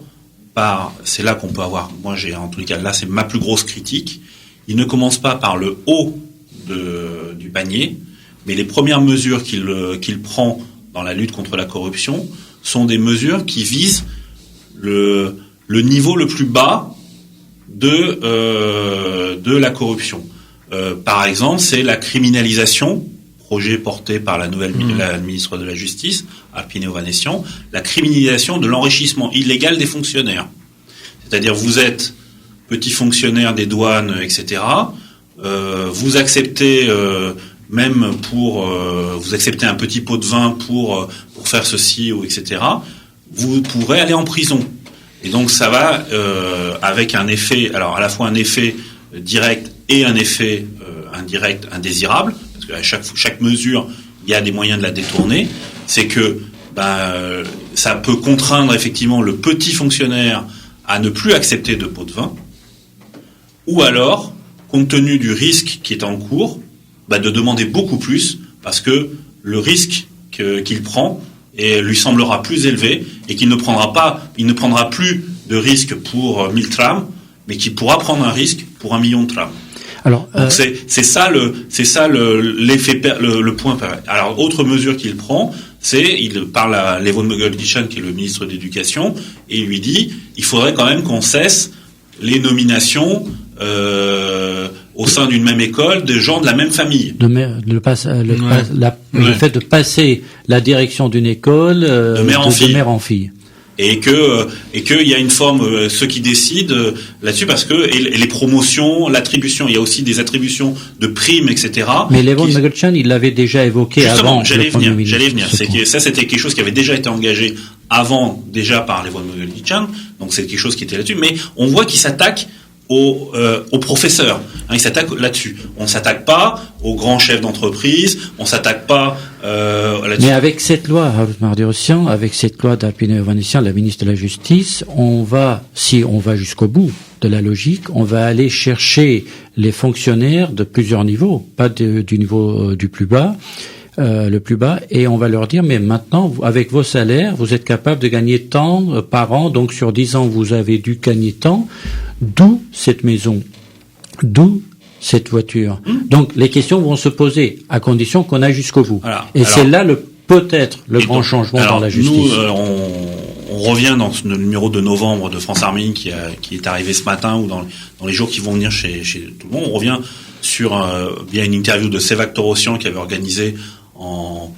par, c'est là qu'on peut avoir, moi j'ai en tous les cas, là c'est ma plus grosse critique, il ne commence pas par le haut du panier, mais les premières mesures qu'il prend dans la lutte contre la corruption sont des mesures qui visent le niveau le plus bas de la corruption. Par exemple, c'est la criminalisation, projet porté par la nouvelle la ministre de la Justice, Arpine Ovanessian, la criminalisation de l'enrichissement illégal des fonctionnaires. C'est-à-dire, vous êtes petit fonctionnaire des douanes, etc. Vous acceptez même vous acceptez un petit pot de vin pour faire ceci ou etc. Vous pourrez aller en prison. Et donc ça va avec un effet, alors à la fois un effet direct et un effet indirect indésirable, parce qu'à chaque mesure, il y a des moyens de la détourner. C'est que ça peut contraindre effectivement le petit fonctionnaire à ne plus accepter de pot de vin, ou alors, compte tenu du risque qui est en cours, de demander beaucoup plus, parce que le risque qu'il prend lui semblera plus élevé et qu'il ne prendra plus de risque pour 1000 trams, mais qu'il pourra prendre un risque pour 1 million de trams. Alors, donc c'est ça l'effet, le point. Alors, autre mesure qu'il prend, il parle à Levon Mogoldichyan, qui est le ministre d'éducation, et il lui dit, il faudrait quand même qu'on cesse les nominations au sein d'une même école de gens de la même famille. Le fait de passer la direction d'une école de mère en fille. Et qu'il y a une forme, ceux qui décident là-dessus, parce que et les promotions, l'attribution, il y a aussi des attributions de primes, etc. Mais Levon Mogoldichyan, il l'avait déjà évoqué justement, avant. J'allais venir. Ça, c'était quelque chose qui avait déjà été engagé avant, déjà par Levon Mogoldichyan. Donc c'est quelque chose qui était là-dessus. Mais on voit qu'il s'attaque aux professeurs. Ils s'attaquent là-dessus. On s'attaque pas aux grands chefs d'entreprise. On s'attaque pas là-dessus. Mais avec cette loi, Mardi-Rossian, avec cette loi d'Alpine-Vanessian, la ministre de la Justice, si on va jusqu'au bout de la logique, on va aller chercher les fonctionnaires de plusieurs niveaux, pas du niveau du plus bas, le plus bas, et on va leur dire, mais maintenant, avec vos salaires, vous êtes capable de gagner tant par an, donc sur 10 ans, vous avez dû gagner tant, d'où cette maison, d'où cette voiture. Donc, les questions vont se poser, à condition qu'on aille jusqu'au bout. C'est là peut-être le grand changement dans la justice. Nous, on revient dans le numéro de novembre de France Arménie qui est arrivé ce matin ou dans les jours qui vont venir chez tout le monde. On revient sur via une interview de Sevak Torossian qui avait organisé en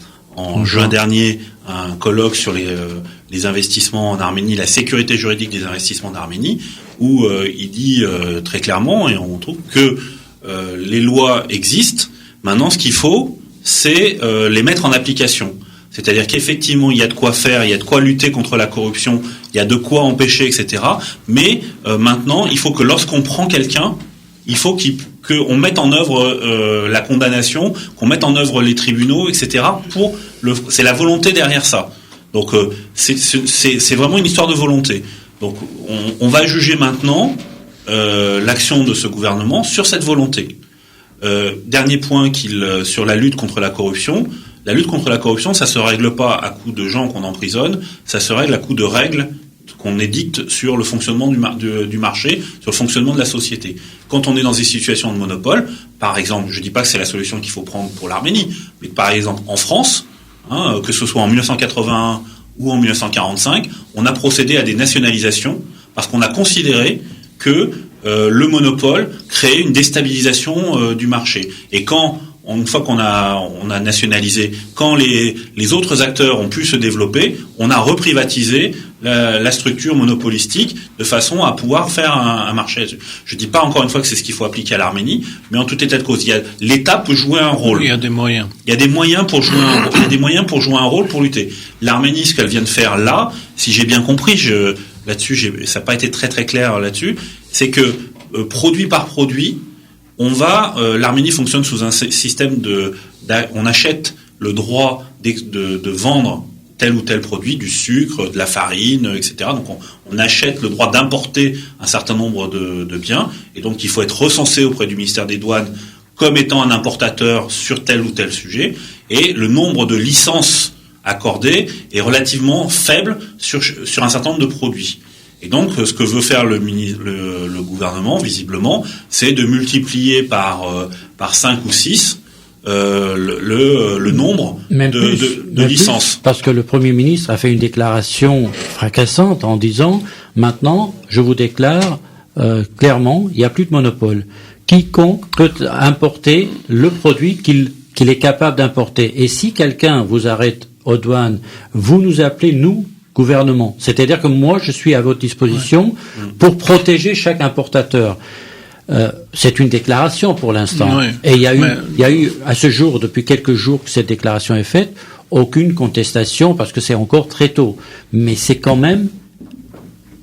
juin dernier un colloque sur les investissements en Arménie, la sécurité juridique des investissements en Arménie, où il dit très clairement, et on trouve que les lois existent. Maintenant, ce qu'il faut, c'est les mettre en application. C'est-à-dire qu'effectivement, il y a de quoi faire, il y a de quoi lutter contre la corruption, il y a de quoi empêcher, etc. Mais maintenant, il faut que lorsqu'on prend quelqu'un, il faut qu'on mette en œuvre la condamnation, qu'on mette en œuvre les tribunaux, etc. C'est la volonté derrière ça. Donc c'est vraiment une histoire de volonté. Donc on va juger maintenant l'action de ce gouvernement sur cette volonté. Dernier point sur la lutte contre la corruption. La lutte contre la corruption, ça se règle pas à coup de gens qu'on emprisonne, ça se règle à coup de règles qu'on édicte sur le fonctionnement du marché, sur le fonctionnement de la société. Quand on est dans des situations de monopole, par exemple, je dis pas que c'est la solution qu'il faut prendre pour l'Arménie, mais par exemple en France, que ce soit en 1981 ou en 1945, on a procédé à des nationalisations parce qu'on a considéré que le monopole créait une déstabilisation du marché. Et une fois qu'on a nationalisé, quand les autres acteurs ont pu se développer, on a reprivatisé la structure monopolistique de façon à pouvoir faire un marché. Je dis pas encore une fois que c'est ce qu'il faut appliquer à l'Arménie, mais en tout état de cause, l'État peut jouer un rôle. Il y a des moyens. Il y a des moyens pour jouer un rôle. Il y a des moyens pour jouer un rôle pour lutter. L'Arménie, ce qu'elle vient de faire là, si j'ai bien compris, là-dessus, ça n'a pas été très très clair là-dessus, c'est que produit par produit, l'Arménie fonctionne sous un système on achète le droit de vendre tel ou tel produit, du sucre, de la farine, etc. Donc on achète le droit d'importer un certain nombre de biens, et donc il faut être recensé auprès du ministère des Douanes comme étant un importateur sur tel ou tel sujet, et le nombre de licences accordées est relativement faible sur un certain nombre de produits. Et donc, ce que veut faire le gouvernement, visiblement, c'est de multiplier par 5 ou 6 le nombre de licences. Plus, parce que le Premier ministre a fait une déclaration fracassante en disant « Maintenant, je vous déclare clairement, il n'y a plus de monopole. Quiconque peut importer le produit qu'il est capable d'importer. Et si quelqu'un vous arrête aux douanes, vous nous appelez, nous, gouvernement. C'est-à-dire que moi, je suis à votre disposition pour protéger chaque importateur. » C'est une déclaration pour l'instant. Oui. Et il y a eu, à ce jour, depuis quelques jours que cette déclaration est faite, aucune contestation parce que c'est encore très tôt. Mais c'est quand même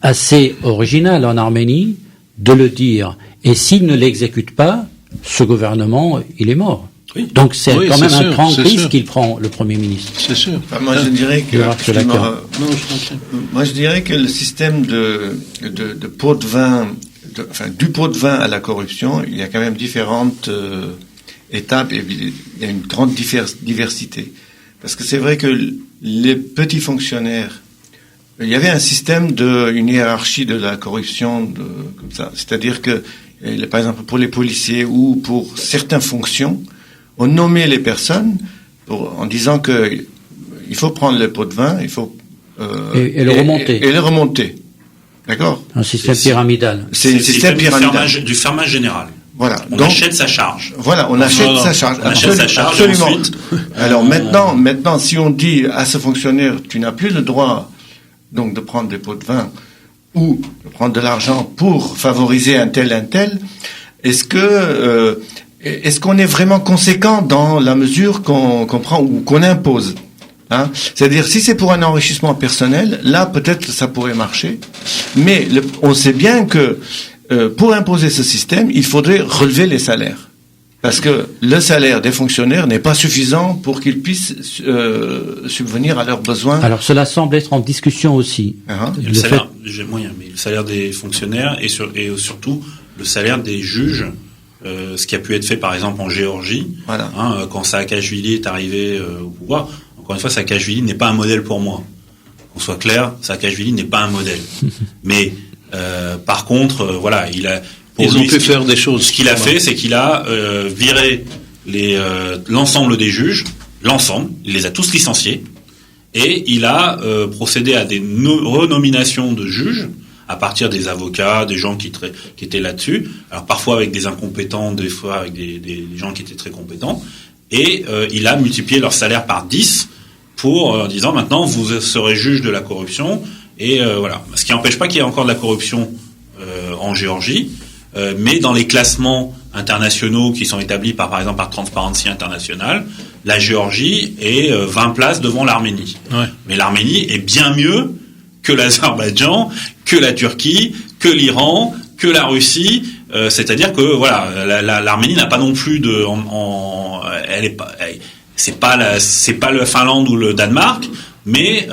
assez original en Arménie de le dire. Et s'il ne l'exécute pas, ce gouvernement, il est mort. Oui. Donc c'est quand même un grand risque qu'il prend, le Premier ministre. C'est sûr. Enfin, moi je dirais que le système de pot de vin, du pot de vin à la corruption, il y a quand même différentes étapes et il y a une grande diversité. Parce que c'est vrai que les petits fonctionnaires, il y avait un système une hiérarchie de la corruption comme ça. C'est-à-dire que, par exemple, pour les policiers ou pour certaines fonctions, on nommait les personnes en disant que il faut prendre le pot de vin, il faut et le remonter. Et le remonter. D'accord. Un système pyramidal. C'est un système pyramidal du fermage général. Voilà. On achète sa charge. Voilà, on achète sa charge. On achète sa charge. Absolument. Ensuite, alors maintenant, si on dit à ce fonctionnaire, tu n'as plus le droit donc de prendre des pots de vin ou de prendre de l'argent pour favoriser un tel, est-ce qu'on est vraiment conséquent dans la mesure qu'on prend ou qu'on impose? Hein? C'est-à-dire, si c'est pour un enrichissement personnel, là, peut-être ça pourrait marcher. Mais on sait bien que pour imposer ce système, il faudrait relever les salaires. Parce que le salaire des fonctionnaires n'est pas suffisant pour qu'ils puissent subvenir à leurs besoins. Alors cela semble être en discussion aussi. Le salaire, j'ai moyen, mais le salaire des fonctionnaires et surtout le salaire des juges, ce qui a pu être fait par exemple en Géorgie, voilà. Quand Saakashvili est arrivé au pouvoir. Encore une fois, Saakashvili n'est pas un modèle pour moi. Qu'on soit clair, Saakashvili n'est pas un modèle. Mais par contre, voilà, ils ont pu faire des choses. Ce qu'il a fait, c'est qu'il a viré l'ensemble des juges, il les a tous licenciés, et il a procédé à des renominations de juges à partir des avocats, des gens qui étaient là-dessus. Alors parfois avec des incompétents, des fois avec des gens qui étaient très compétents, et il a multiplié leur salaire par 10 pour disant maintenant vous serez juge de la corruption, et voilà. Ce qui n'empêche pas qu'il y ait encore de la corruption en Géorgie. Mais dans les classements internationaux qui sont établis par exemple par Transparency International, la Géorgie est 20 places devant l'Arménie. Ouais. Mais l'Arménie est bien mieux que l'Azerbaïdjan, que la Turquie, que l'Iran, que la Russie. C'est-à-dire que voilà, l'Arménie n'a pas non plus c'est pas le Finlande ou le Danemark, mais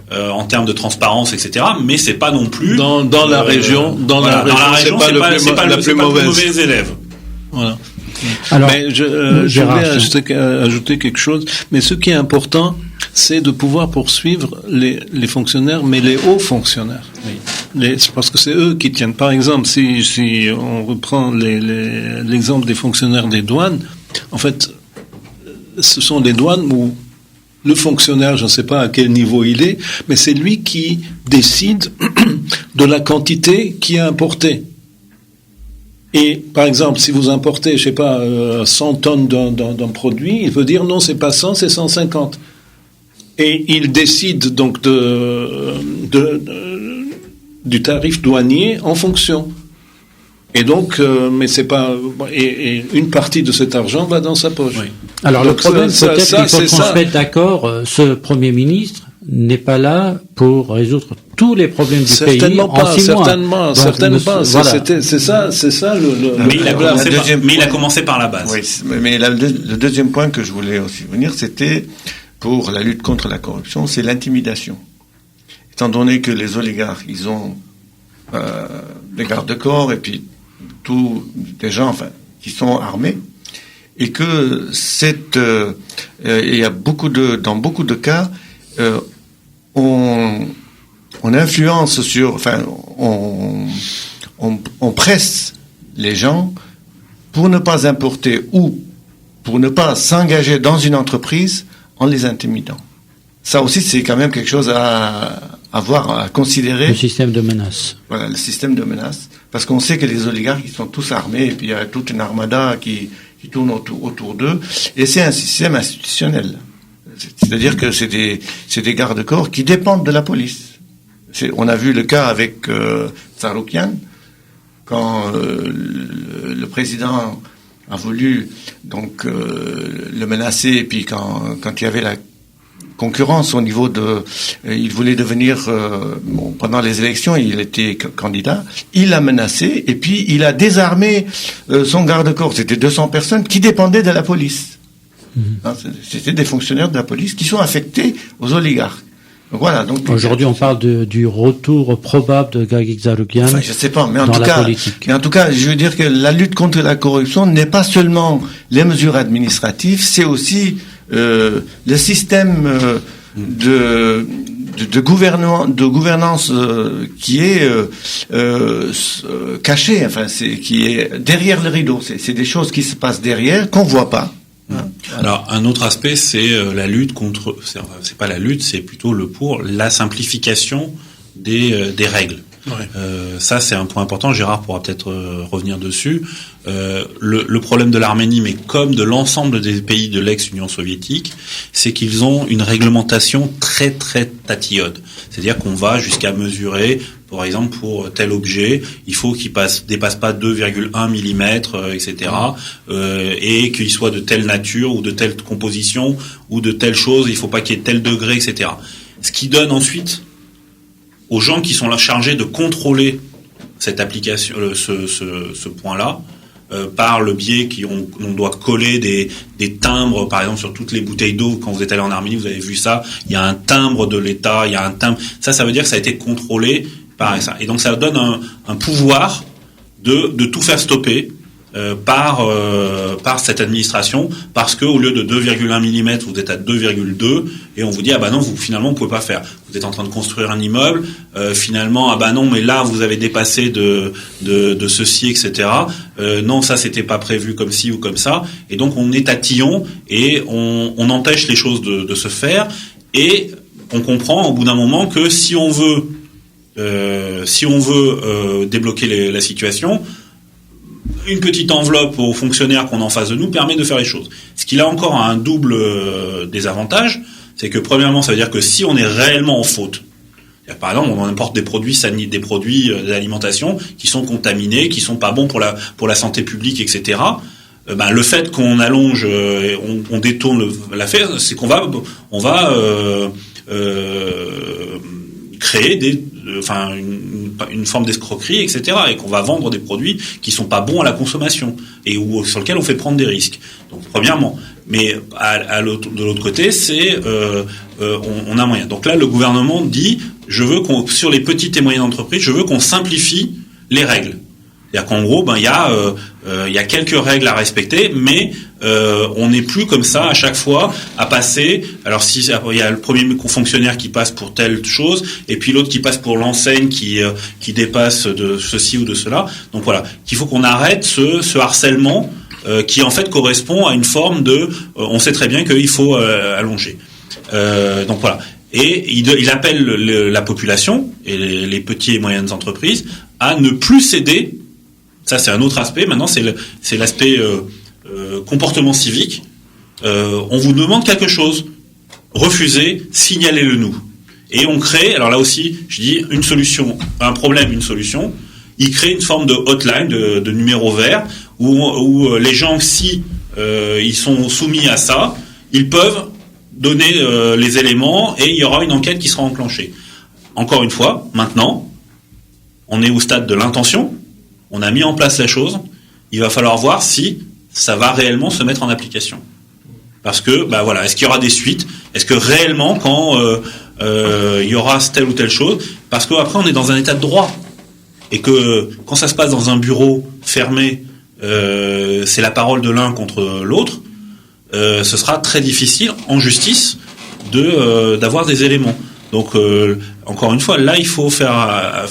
en termes de transparence, etc. Mais c'est pas non plus dans la région. Dans la région, c'est pas le plus mauvais élève. Voilà. Alors, mais je voulais ajouter quelque chose. Mais ce qui est important, c'est de pouvoir poursuivre les fonctionnaires, mais les hauts fonctionnaires. Oui. Parce que c'est eux qui tiennent. Par exemple, si on reprend l'exemple des fonctionnaires des douanes, en fait, ce sont les douanes où le fonctionnaire, je ne sais pas à quel niveau il est, mais c'est lui qui décide de la quantité qui est importée. Et par exemple, si vous importez, je sais pas, 100 tonnes d'un produit, il veut dire non, c'est pas 100, c'est 150. Et il décide donc du tarif douanier en fonction. Et donc, mais c'est pas, et une partie de cet argent va dans sa poche. Oui. Alors donc le problème, peut-être qu'il faut qu'on se mette d'accord. Ce Premier ministre n'est pas là pour résoudre tous les problèmes du pays en 6 mois. Certainement pas. Voilà. C'est ça le. Mais il a commencé par la base. Oui, mais le deuxième point que je voulais aussi venir, c'était pour la lutte contre la corruption, c'est l'intimidation. Étant donné que les oligarques, ils ont des gardes-corps et puis tous des gens, qui sont armés, et que il y a dans beaucoup de cas, on influence on presse les gens pour ne pas importer ou pour ne pas s'engager dans une entreprise en les intimidant. Ça aussi, c'est quand même quelque chose à considérer. Le système de menace. Voilà, le système de menace. Parce qu'on sait que les oligarques, ils sont tous armés, et puis il y a toute une armada qui tourne autour d'eux. Et c'est un système institutionnel. C'est-à-dire que c'est des gardes-corps qui dépendent de la police. On a vu le cas avec Tsaroukian, quand le président a voulu donc le menacer, et puis quand il y avait la concurrence au niveau il voulait devenir pendant les élections, il était candidat, il l'a menacé et puis il a désarmé son garde-corps. C'était 200 personnes qui dépendaient de la police. C'était des fonctionnaires de la police qui sont affectés aux oligarques. Donc voilà. Donc aujourd'hui, on parle du retour probable de Gagik Tsaroukian. Je sais pas, mais politique. Mais en tout cas, je veux dire que la lutte contre la corruption n'est pas seulement les mesures administratives, c'est aussi le système de gouvernance qui est caché, qui est derrière le rideau. C'est des choses qui se passent derrière qu'on voit pas. Alors un autre aspect, c'est la lutte contre. C'est pas la lutte, c'est plutôt pour la simplification des règles. Ouais. Ça, c'est un point important. Gérard pourra peut-être revenir dessus. Le problème de l'Arménie, mais comme de l'ensemble des pays de l'ex-Union soviétique, c'est qu'ils ont une réglementation très très tatillonne. C'est-à-dire qu'on va jusqu'à mesurer, par exemple, pour tel objet, il faut qu'il dépasse pas 2,1 mm, etc. Et qu'il soit de telle nature ou de telle composition ou de telle chose. Il faut pas qu'il y ait tel degré, etc. Ce qui donne ensuite aux gens qui sont là chargés de contrôler cette application, ce point-là, par le biais on doit coller des timbres, par exemple sur toutes les bouteilles d'eau. Quand vous êtes allé en Arménie, vous avez vu ça. Il y a un timbre de l'État, il y a un timbre. Ça veut dire que ça a été contrôlé par ça. Et donc ça donne un pouvoir de tout faire stopper. Par cette administration, parce que au lieu de 2,1 mm, vous êtes à 2,2 et on vous dit non, finalement vous pouvez pas faire. Vous êtes en train de construire un immeuble, finalement non, mais là vous avez dépassé de ceci, etc. Non, ça c'était pas prévu comme ci ou comme ça, et donc on est tatillon et on empêche les choses de se faire, et on comprend au bout d'un moment que si on veut débloquer la situation, une petite enveloppe aux fonctionnaires qu'on a en face de nous permet de faire les choses. Ce qui a encore un double désavantage, c'est que premièrement, ça veut dire que si on est réellement en faute, par exemple, on importe des produits d'alimentation qui sont contaminés, qui sont pas bons pour la santé publique, etc. Le fait qu'on allonge, on détourne l'affaire, c'est qu'on va créer une forme d'escroquerie, etc., et qu'on va vendre des produits qui sont pas bons à la consommation et sur lesquels on fait prendre des risques. Donc premièrement, mais de l'autre côté, c'est on a moyen. Donc là, le gouvernement dit sur les petites et moyennes entreprises, je veux qu'on simplifie les règles. C'est-à-dire qu'en gros, il y a quelques règles à respecter, mais on n'est plus comme ça à chaque fois à passer. Alors si il y a le premier fonctionnaire qui passe pour telle chose, et puis l'autre qui passe pour l'enseigne qui dépasse de ceci ou de cela. Donc voilà, qu'il faut qu'on arrête ce harcèlement qui en fait correspond à une forme de. On sait très bien qu'il faut allonger. Donc voilà. Et il appelle la population et les petites et moyennes entreprises à ne plus céder. Ça, c'est un autre aspect. Maintenant, c'est l'aspect comportement civique. On vous demande quelque chose, refusez, signalez-le nous. Et on crée, alors là aussi, je dis une solution, un problème, une solution. Il crée une forme de hotline, de numéro vert, où les gens, si ils sont soumis à ça, ils peuvent donner les éléments et il y aura une enquête qui sera enclenchée. Encore une fois, maintenant, on est au stade de l'intention. On a mis en place la chose, il va falloir voir si ça va réellement se mettre en application. Parce que, est-ce qu'il y aura des suites ? Est-ce que réellement, quand il y aura telle ou telle chose, parce qu'après on est dans un état de droit, et que quand ça se passe dans un bureau fermé, c'est la parole de l'un contre l'autre, ce sera très difficile en justice d'avoir des éléments. Donc, encore une fois, là, il faut faire.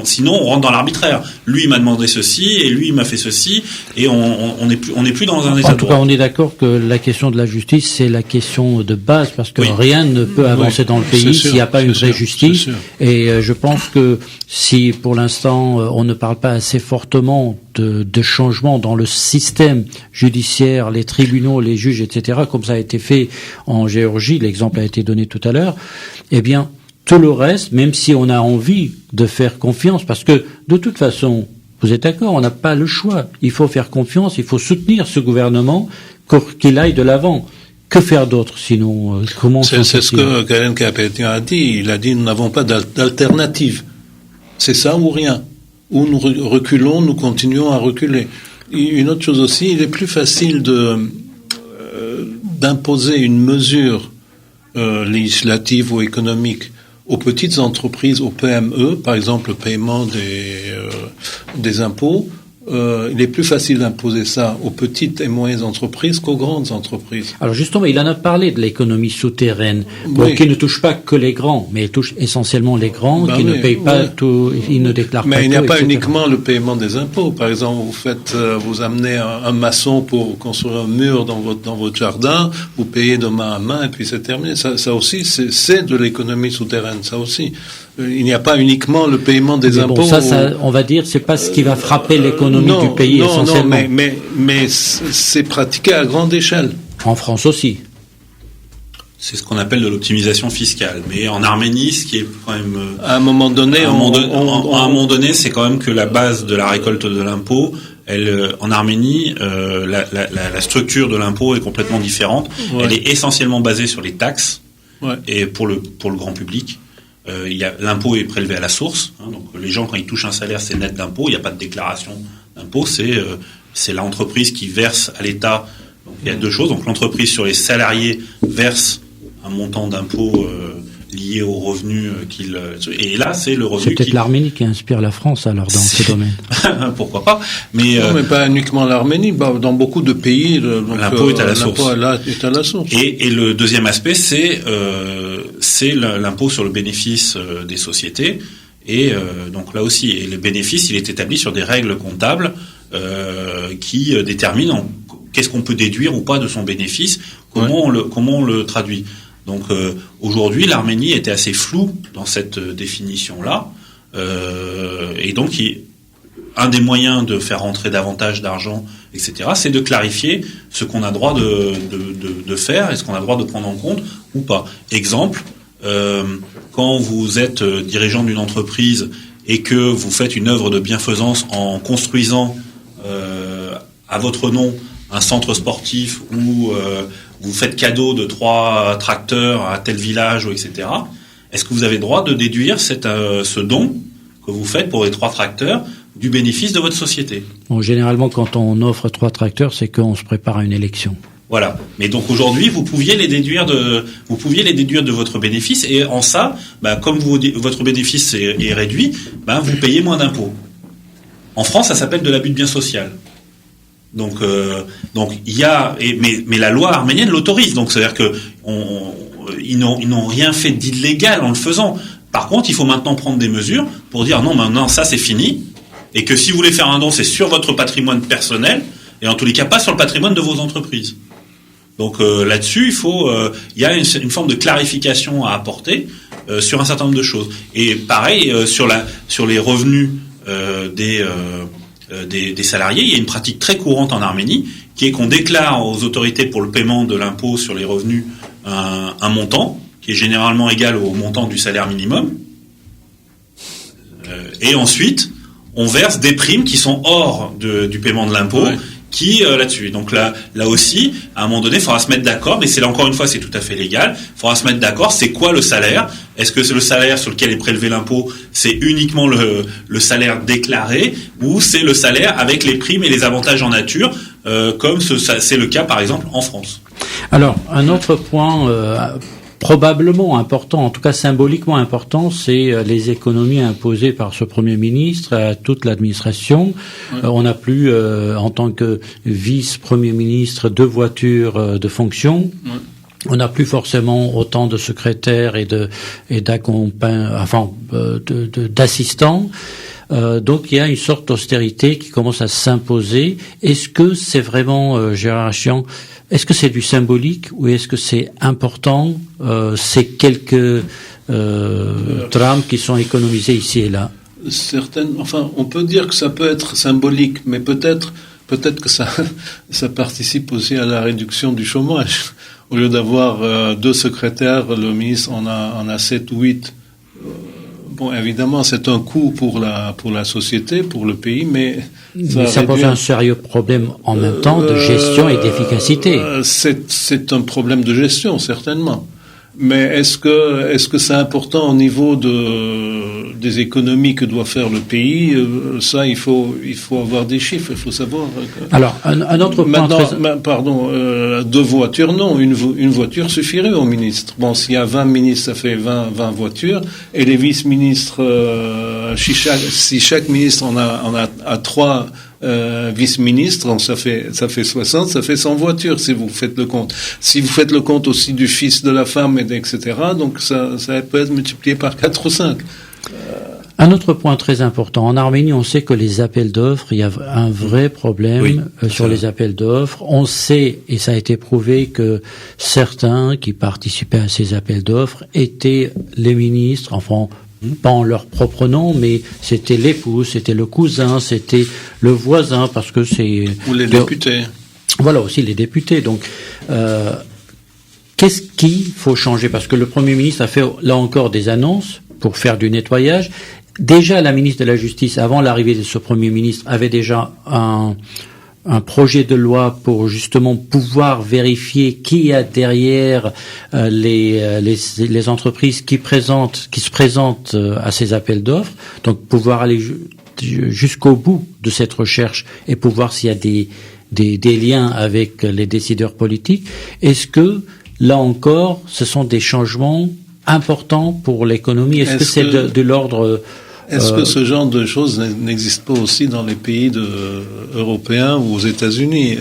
Sinon, on rentre dans l'arbitraire. Lui, il m'a demandé ceci, et lui, il m'a fait ceci, et on n'est plus dans un état. En tout cas, on est d'accord que la question de la justice, c'est la question de base, parce que rien ne peut avancer dans le pays s'il n'y a pas une vraie justice. Et je pense que si, pour l'instant, on ne parle pas assez fortement de changement dans le système judiciaire, les tribunaux, les juges, etc., comme ça a été fait en Géorgie, l'exemple a été donné tout à l'heure, eh bien, tout le reste, même si on a envie de faire confiance, parce que de toute façon, vous êtes d'accord, on n'a pas le choix. Il faut faire confiance, il faut soutenir ce gouvernement, qu'il aille de l'avant. Que faire d'autre sinon comment c'est ce que Karen Kapetian a dit. Il a dit nous n'avons pas d'alternative. C'est ça ou rien. Ou nous reculons, nous continuons à reculer. Une autre chose aussi, il est plus facile d'imposer une mesure législative ou économique aux petites entreprises, aux PME, par exemple le paiement des impôts. Il est plus facile d'imposer ça aux petites et moyennes entreprises qu'aux grandes entreprises. Alors justement, il en a parlé de l'économie souterraine, qui ne touche pas que les grands, mais touche essentiellement les grands, qui ne payent pas tout, ils ne déclarent pas tout. Mais il n'y a pas uniquement le paiement des impôts. Par exemple, vous amenez un maçon pour construire un mur dans votre jardin, vous payez de main à main et puis c'est terminé. Ça aussi, c'est de l'économie souterraine, ça aussi. Il n'y a pas uniquement le paiement des impôts. Bon, ça, on va dire, c'est pas ce qui va frapper l'économie du pays essentiellement. Non, mais c'est pratiqué à grande échelle. En France aussi. C'est ce qu'on appelle de l'optimisation fiscale. Mais en Arménie, ce qui est quand même... À un moment donné... À un moment donné, c'est quand même que la base de la récolte de l'impôt, en Arménie, la structure de l'impôt est complètement différente. Ouais. Elle est essentiellement basée sur les taxes, et pour le grand public. l'impôt est prélevé à la source. Donc les gens, quand ils touchent un salaire, c'est net d'impôt. Il n'y a pas de déclaration d'impôt. C'est l'entreprise qui verse à l'État. Donc il y a deux choses. Donc l'entreprise sur les salariés verse un montant d'impôt lié aux revenus qu'il... Et là, c'est le revenu... C'est peut-être l'Arménie qui inspire la France, alors, dans ce domaine. Pourquoi pas. Mais, non, mais pas uniquement l'Arménie. Dans beaucoup de pays, l'impôt est à la source. Est à la source. Et le deuxième aspect, c'est l'impôt sur le bénéfice des sociétés. Et donc là aussi, et le bénéfice, il est établi sur des règles comptables qui déterminent qu'est-ce qu'on peut déduire ou pas de son bénéfice, comment on le traduit. Donc aujourd'hui, l'Arménie était assez floue dans cette définition-là, et donc un des moyens de faire rentrer davantage d'argent, etc., c'est de clarifier ce qu'on a droit de faire et ce qu'on a droit de prendre en compte ou pas. Exemple, quand vous êtes dirigeant d'une entreprise et que vous faites une œuvre de bienfaisance en construisant à votre nom un centre sportif ou vous faites cadeau de 3 tracteurs à tel village, etc. Est-ce que vous avez le droit de déduire ce don que vous faites pour les 3 tracteurs du bénéfice de votre société? Bon, généralement, quand on offre 3 tracteurs, c'est qu'on se prépare à une élection. Voilà. Mais donc aujourd'hui, vous pouviez les déduire de votre bénéfice, et en ça, comme votre bénéfice est réduit, vous payez moins d'impôts. En France, ça s'appelle de l'abus de bien social. Donc il y a, mais la loi arménienne l'autorise. Donc c'est-à-dire que ils n'ont rien fait d'illégal en le faisant. Par contre, il faut maintenant prendre des mesures pour dire non, maintenant ça c'est fini, et que si vous voulez faire un don, c'est sur votre patrimoine personnel, et en tous les cas pas sur le patrimoine de vos entreprises. Donc là-dessus, il y a une forme de clarification à apporter sur un certain nombre de choses. Et pareil sur les revenus des salariés, il y a une pratique très courante en Arménie, qui est qu'on déclare aux autorités pour le paiement de l'impôt sur les revenus un montant qui est généralement égal au montant du salaire minimum, et ensuite on verse des primes qui sont hors du paiement de l'impôt, qui là-dessus. Donc là aussi, à un moment donné, il faudra se mettre d'accord, mais encore une fois, c'est tout à fait légal. Il faudra se mettre d'accord, c'est quoi le salaire? Est-ce que c'est le salaire sur lequel est prélevé l'impôt, c'est uniquement le salaire déclaré, ou c'est le salaire avec les primes et les avantages en nature, comme c'est le cas par exemple en France? Alors, un autre point probablement important, en tout cas symboliquement important, c'est les économies imposées par ce Premier ministre à toute l'administration. On n'a plus, en tant que vice-premier ministre, 2 voitures de fonction. On n'a plus forcément autant de secrétaires et d'assistants. Donc il y a une sorte d'austérité qui commence à s'imposer. Est-ce que c'est vraiment, Gérard Hachian, est-ce que c'est du symbolique ou est-ce que c'est important, ces quelques drames qui sont économisés ici et là? On peut dire que ça peut être symbolique, mais peut-être que ça participe aussi à la réduction du chômage. Au lieu d'avoir 2 secrétaires, le ministre en a 7 ou 8. Bon, évidemment, c'est un coût pour la société, pour le pays, mais ça pose un sérieux problème en même temps de gestion et d'efficacité. C'est un problème de gestion, certainement. Mais est-ce que c'est important au niveau des économies que doit faire le pays? Ça, il faut avoir des chiffres, il faut savoir. Alors, un autre point. Pardon, 2 voitures, non, une voiture suffirait au ministre. Bon, s'il y a 20 ministres, ça fait 20 voitures, et les vice-ministres, si chaque ministre en a 3 vice-ministre, donc ça fait 60, ça fait 100 voitures si vous faites le compte. Si vous faites le compte aussi du fils de la femme, etc., donc ça peut être multiplié par 4 ou 5. Un autre point très important. En Arménie, on sait que les appels d'offres, il y a un vrai problème sur les appels d'offres. On sait, et ça a été prouvé, que certains qui participaient à ces appels d'offres étaient les ministres, enfin, pas en leur propre nom, mais c'était l'époux, c'était le cousin, c'était le voisin, parce que c'est... Ou les députés. Voilà, aussi les députés. Donc, qu'est-ce qu'il faut changer? Parce que le Premier ministre a fait, là encore, des annonces pour faire du nettoyage. Déjà, la ministre de la Justice, avant l'arrivée de ce Premier ministre, avait déjà un projet de loi pour justement pouvoir vérifier qui a derrière les entreprises qui se présentent à ces appels d'offres, donc pouvoir aller jusqu'au bout de cette recherche et pour voir s'il y a des liens avec les décideurs politiques. Est-ce que, là encore, ce sont des changements importants pour l'économie? Est-ce que c'est de l'ordre... Est-ce que ce genre de choses n'existe pas aussi dans les pays européens ou aux États-Unis?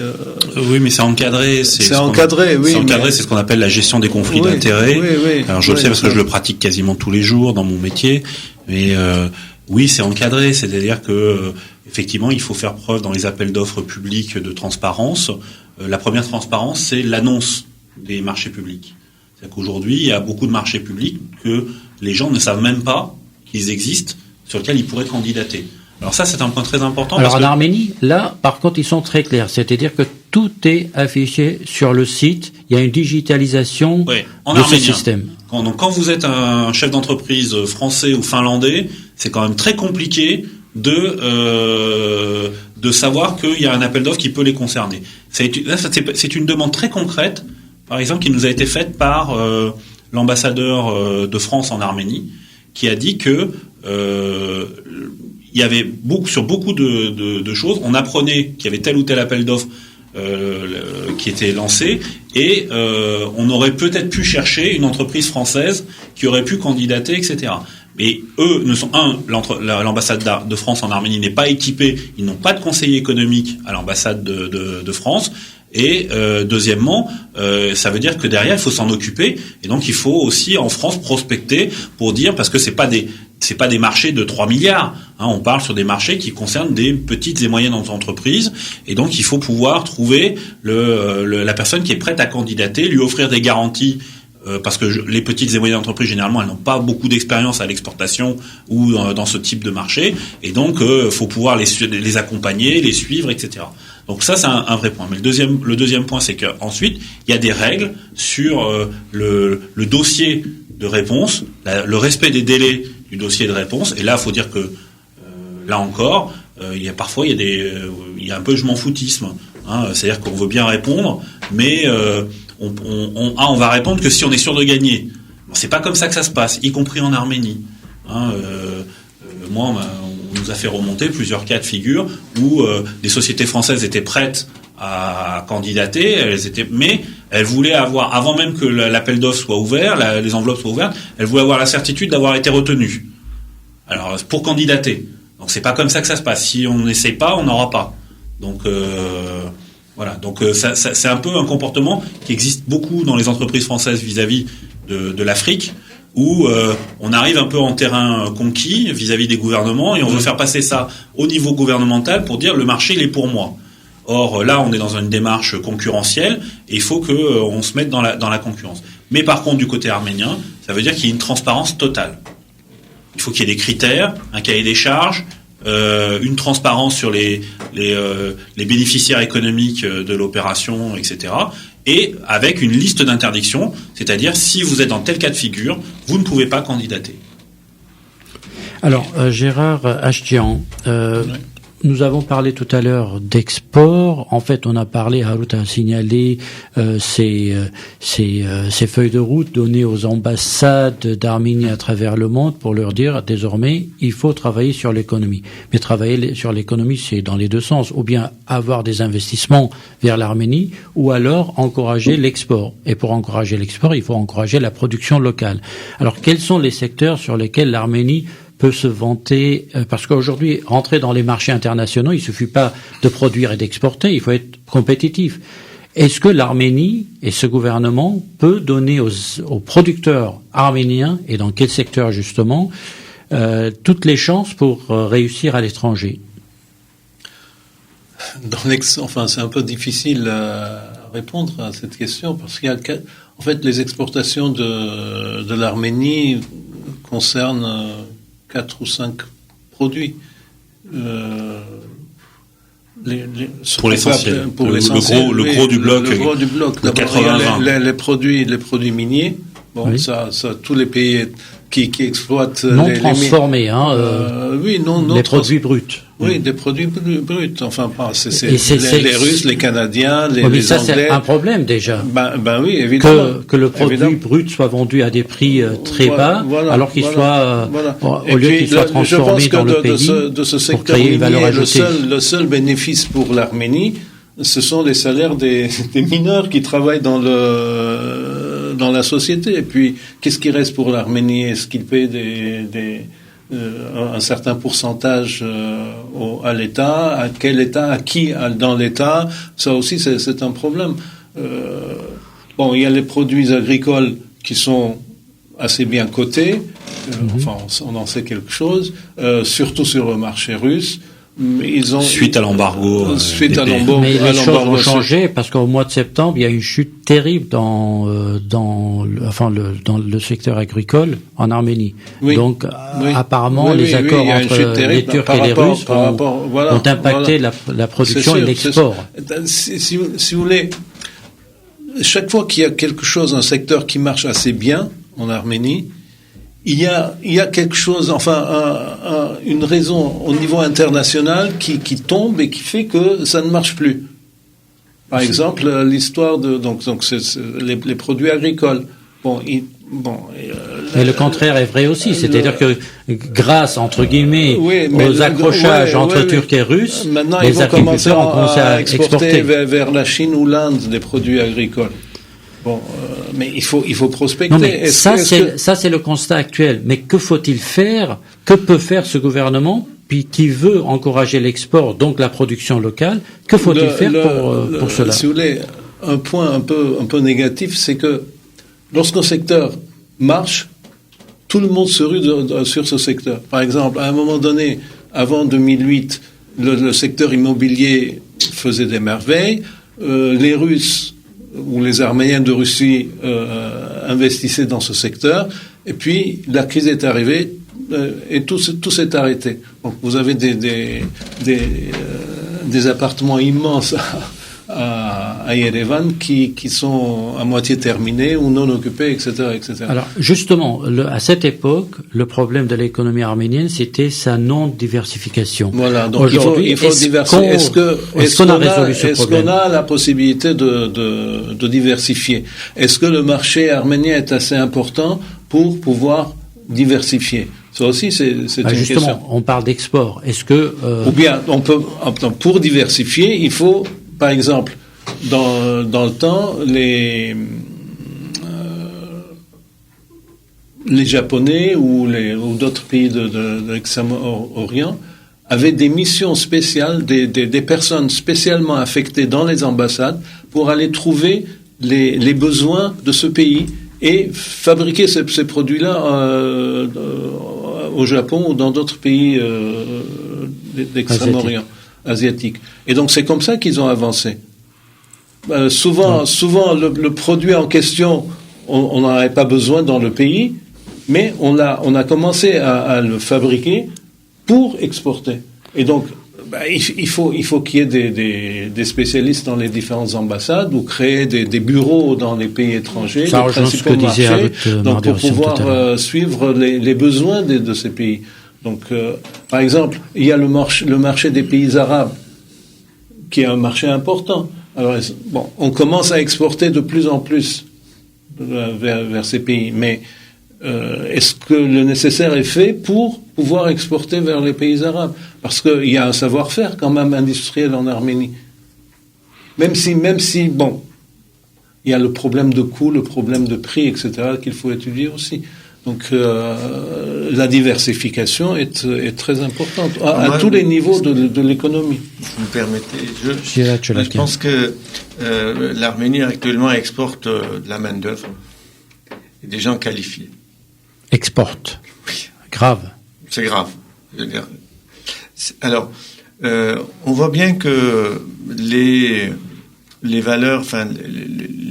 Oui, mais c'est encadré. C'est encadré, oui. C'est encadré, c'est ce qu'on appelle la gestion des conflits d'intérêts. Oui. Alors je le sais parce que je le pratique quasiment tous les jours dans mon métier. Mais oui, c'est encadré. C'est-à-dire que effectivement, il faut faire preuve dans les appels d'offres publics de transparence. La première transparence, c'est l'annonce des marchés publics. C'est-à-dire qu'aujourd'hui, il y a beaucoup de marchés publics que les gens ne savent même pas qu'ils existent, sur lequel ils pourraient candidater. Alors ça, c'est un point très important. Alors en Arménie, là, par contre, ils sont très clairs. C'est-à-dire que tout est affiché sur le site. Il y a une digitalisation de ce système. Donc quand vous êtes un chef d'entreprise français ou finlandais, c'est quand même très compliqué de savoir qu'il y a un appel d'offres qui peut les concerner. C'est une demande très concrète, par exemple, qui nous a été faite par l'ambassadeur de France en Arménie, qui a dit que il y avait sur beaucoup de choses, on apprenait qu'il y avait tel ou tel appel d'offres qui était lancé et on aurait peut-être pu chercher une entreprise française qui aurait pu candidater, etc. Mais eux ne sont l'ambassade de France en Arménie n'est pas équipée, ils n'ont pas de conseiller économique à l'ambassade de France. Et deuxièmement, ça veut dire que derrière il faut s'en occuper et donc il faut aussi en France prospecter pour dire, parce que c'est pas des marchés de 3 milliards, hein, on parle sur des marchés qui concernent des petites et moyennes entreprises et donc il faut pouvoir trouver la personne qui est prête à candidater, lui offrir des garanties. Parce que les petites et moyennes entreprises, généralement, elles n'ont pas beaucoup d'expérience à l'exportation ou dans ce type de marché. Et donc, faut pouvoir les accompagner, les suivre, etc. Donc ça, c'est un vrai point. Mais le deuxième point, c'est qu'ensuite, il y a des règles sur le dossier de réponse, le respect des délais du dossier de réponse. Et là, il faut dire que, là encore, il y a un peu de je m'en foutisme. Hein, c'est-à-dire qu'on veut bien répondre, mais... on va répondre que si on est sûr de gagner. Bon, c'est pas comme ça que ça se passe, y compris en Arménie. Hein, moi, on nous a fait remonter plusieurs cas de figure où des sociétés françaises étaient prêtes à candidater, mais elles voulaient avoir, avant même que l'appel d'offres soit ouvert, les enveloppes soient ouvertes, elles voulaient avoir la certitude d'avoir été retenues. Alors, pour candidater. Donc, c'est pas comme ça que ça se passe. Si on n'essaie pas, on n'aura pas. Donc, voilà, donc ça, c'est un peu un comportement qui existe beaucoup dans les entreprises françaises vis-à-vis de l'Afrique, où on arrive un peu en terrain conquis vis-à-vis des gouvernements et on veut faire passer ça au niveau gouvernemental pour dire le marché il est pour moi. Or là, on est dans une démarche concurrentielle et il faut que on se mette dans la concurrence. Mais par contre, du côté arménien, ça veut dire qu'il y a une transparence totale. Il faut qu'il y ait des critères, un cahier des charges. Une transparence sur les bénéficiaires économiques de l'opération, etc. Et avec une liste d'interdictions, c'est-à-dire si vous êtes dans tel cas de figure, vous ne pouvez pas candidater. Alors, Gérard Achtian, nous avons parlé tout à l'heure d'export. En fait, on a parlé, Harut a signalé ces feuilles de route données aux ambassades d'Arménie à travers le monde pour leur dire désormais il faut travailler sur l'économie. Mais travailler sur l'économie, c'est dans les deux sens, ou bien avoir des investissements vers l'Arménie, ou alors encourager l'export. Et pour encourager l'export, il faut encourager la production locale. Alors, quels sont les secteurs sur lesquels l'Arménie peut se vanter, parce qu'aujourd'hui, entrer dans les marchés internationaux, il suffit pas de produire et d'exporter, il faut être compétitif. Est-ce que l'Arménie et ce gouvernement peut donner aux producteurs arméniens, et dans quel secteur justement, toutes les chances pour réussir à l'étranger? Enfin, c'est un peu difficile à répondre à cette question, parce qu'il y a, en fait, les exportations de l'Arménie concernent 4 ou 5 produits. Pour l'essentiel. Le gros du bloc. Le gros du bloc. Le 80-20. Les produits miniers. Bon, oui. ça, tous les pays qui exploitent non transformés, oui, non les produits bruts. Oui, des produits bruts. Enfin, c'est les Russes, les Canadiens, les mais ça, Anglais. C'est un problème déjà. Ben oui, évidemment. Que le produit brut soit vendu à des prix très bas, alors qu'il soit au lieu qu'il soit transformé dans le pays de ce secteur pour créer une valeur ajoutée. Le seul bénéfice pour l'Arménie, ce sont les salaires des mineurs qui travaillent dans la société. Et puis, qu'est-ce qui reste pour l'Arménie? Est-ce qu'il paie un certain pourcentage à l'État? À quel État? À qui dans l'État? Ça aussi, c'est un problème. Il y a les produits agricoles qui sont assez bien cotés. Enfin, on en sait quelque chose, surtout sur le marché russe. Mais Suite à l'embargo. les choses ont changé parce qu'au mois de septembre, il y a une chute terrible dans le secteur agricole en Arménie. Oui. Donc, apparemment, les accords entre les Turcs et les Russes ont impacté la production et l'export. Si vous voulez, chaque fois qu'il y a quelque chose, un secteur qui marche assez bien en Arménie, il y a quelque chose, une raison au niveau international qui tombe et qui fait que ça ne marche plus. Par exemple, l'histoire de les produits agricoles. Mais le contraire est vrai aussi, c'est-à-dire que grâce entre guillemets aux accrochages entre Turcs et Russes, les agriculteurs ont commencé à exporter vers la Chine ou l'Inde des produits agricoles. Mais il faut prospecter. Non, mais ça c'est le constat actuel. Mais que faut-il faire? Que peut faire ce gouvernement qui veut encourager l'export, donc la production locale? Que faut-il faire pour cela? Si vous voulez, un point un peu négatif, c'est que lorsqu'un secteur marche, tout le monde se rue sur ce secteur. Par exemple, à un moment donné, avant 2008, le secteur immobilier faisait des merveilles. Les Russes où les Arméniens de Russie investissaient dans ce secteur, et puis la crise est arrivée et tout s'est arrêté. Donc vous avez des appartements immenses à Yerevan qui sont à moitié terminés ou non occupés, etc., etc. Alors justement, à cette époque, le problème de l'économie arménienne, c'était sa non-diversification. Voilà, donc il faut diversifier. Est-ce qu'on a résolu ce problème? Est-ce qu'on a la possibilité de diversifier? Est-ce que le marché arménien est assez important pour pouvoir diversifier? Ça aussi, c'est une justement, question. On parle d'export. Est-ce que ou bien pour diversifier, il faut, par exemple, dans le temps, les Japonais ou d'autres pays de l'Extrême-Orient avaient des missions spéciales, des personnes spécialement affectées dans les ambassades pour aller trouver les besoins de ce pays et fabriquer ces produits-là au Japon ou dans d'autres pays d'Extrême-Orient. Asiatique. Et donc c'est comme ça qu'ils ont avancé. Souvent le produit en question, on n'en avait pas besoin dans le pays, mais on a commencé à le fabriquer pour exporter. Et donc il faut qu'il y ait des spécialistes dans les différentes ambassades ou créer des bureaux dans les pays étrangers, ça les principaux marchés, donc pour pouvoir suivre les besoins de ces pays. Donc, par exemple, il y a le marché des pays arabes, qui est un marché important. Alors, on commence à exporter de plus en plus vers ces pays, mais est-ce que le nécessaire est fait pour pouvoir exporter vers les pays arabes? Parce qu'il y a un savoir-faire quand même industriel en Arménie. Même si, il y a le problème de coût, le problème de prix, etc., qu'il faut étudier aussi. Donc la diversification est très importante à tous les niveaux de l'économie. Vous me permettez, je pense que l'Arménie actuellement exporte de la main-d'œuvre et des gens qualifiés. Exporte. Oui. Grave. C'est grave. Alors, on voit bien que les valeurs,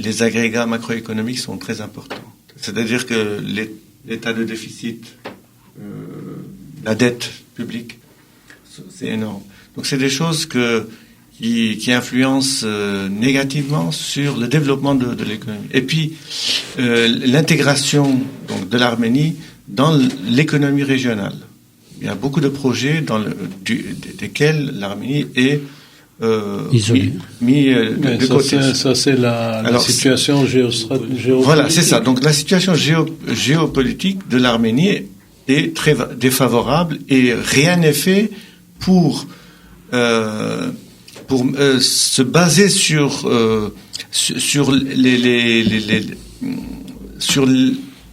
les agrégats macroéconomiques sont très importants. C'est-à-dire que l'état de déficit, la dette publique, c'est énorme. Donc c'est des choses qui influencent négativement sur le développement de l'économie. Et puis l'intégration donc de l'Arménie dans l'économie régionale. Il y a beaucoup de projets desquels l'Arménie est mis de côté. Ça, c'est la situation géopolitique. Voilà, c'est ça. Donc la situation géopolitique de l'Arménie est très défavorable et rien n'est fait pour se baser sur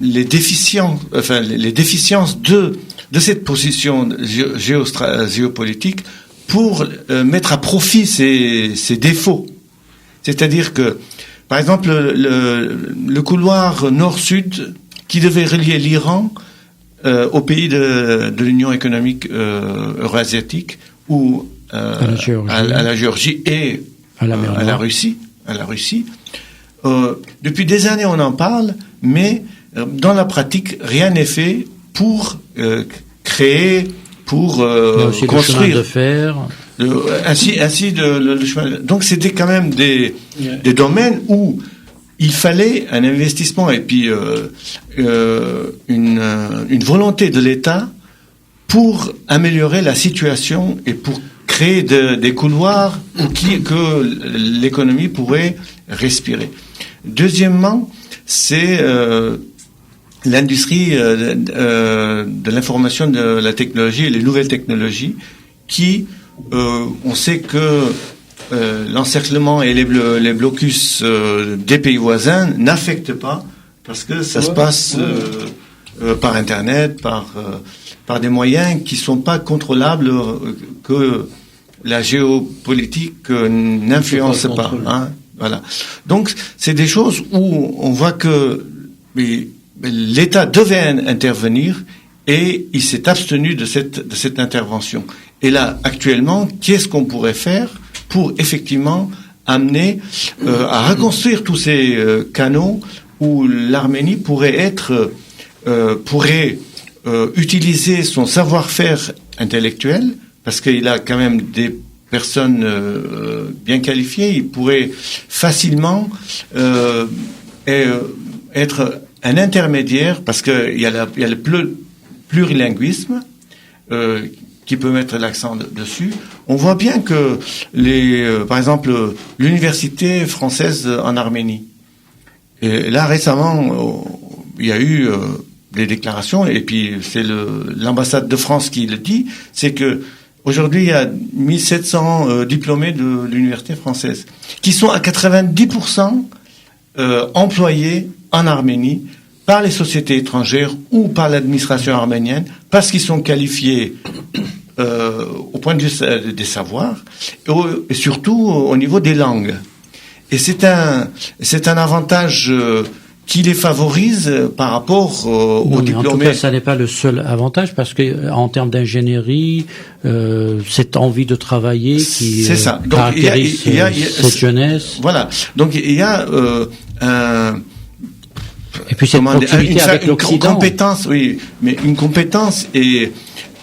les déficiences de cette position géopolitique pour mettre à profit ses défauts. C'est-à-dire que, par exemple, le couloir nord-sud qui devait relier l'Iran aux pays de l'Union économique eurasiatique ou à la Géorgie et à la Russie. Depuis des années, on en parle, mais dans la pratique, rien n'est fait pour créer, pour construire. Le chemin de fer. Ainsi le chemin. Donc c'était quand même des domaines où il fallait un investissement et puis une volonté de l'État pour améliorer la situation et pour créer des couloirs que l'économie pourrait respirer. Deuxièmement, c'est l'industrie de l'information, de la technologie et les nouvelles technologies qui, on sait que l'encerclement et les blocus des pays voisins n'affectent pas parce que ça se passe par Internet, par des moyens qui sont pas contrôlables, que la géopolitique n'influence pas. Hein, voilà. Donc c'est des choses où on voit que l'État devait intervenir et il s'est abstenu de cette intervention. Et là, actuellement, qu'est-ce qu'on pourrait faire pour effectivement amener à reconstruire tous ces canaux où l'Arménie pourrait utiliser son savoir-faire intellectuel, parce qu'il a quand même des personnes bien qualifiées, il pourrait facilement être un intermédiaire, parce qu'il y a le plurilinguisme qui peut mettre l'accent dessus. On voit bien que par exemple, l'université française en Arménie, et là récemment, il y a eu des déclarations, et puis c'est l'ambassade de France qui le dit, c'est que aujourd'hui il y a 1700 diplômés de l'université française qui sont à 90% employés en Arménie par les sociétés étrangères ou par l'administration arménienne parce qu'ils sont qualifiés au point de vue des savoirs et surtout au niveau des langues. Et c'est un avantage qui les favorise par rapport aux diplômés. En tout cas, ça n'est pas le seul avantage parce que en termes d'ingénierie, cette envie de travailler qui caractérise cette jeunesse. Voilà. Donc il y a et puis cette proximité avec l'Occident. Une compétence, oui, mais une compétence et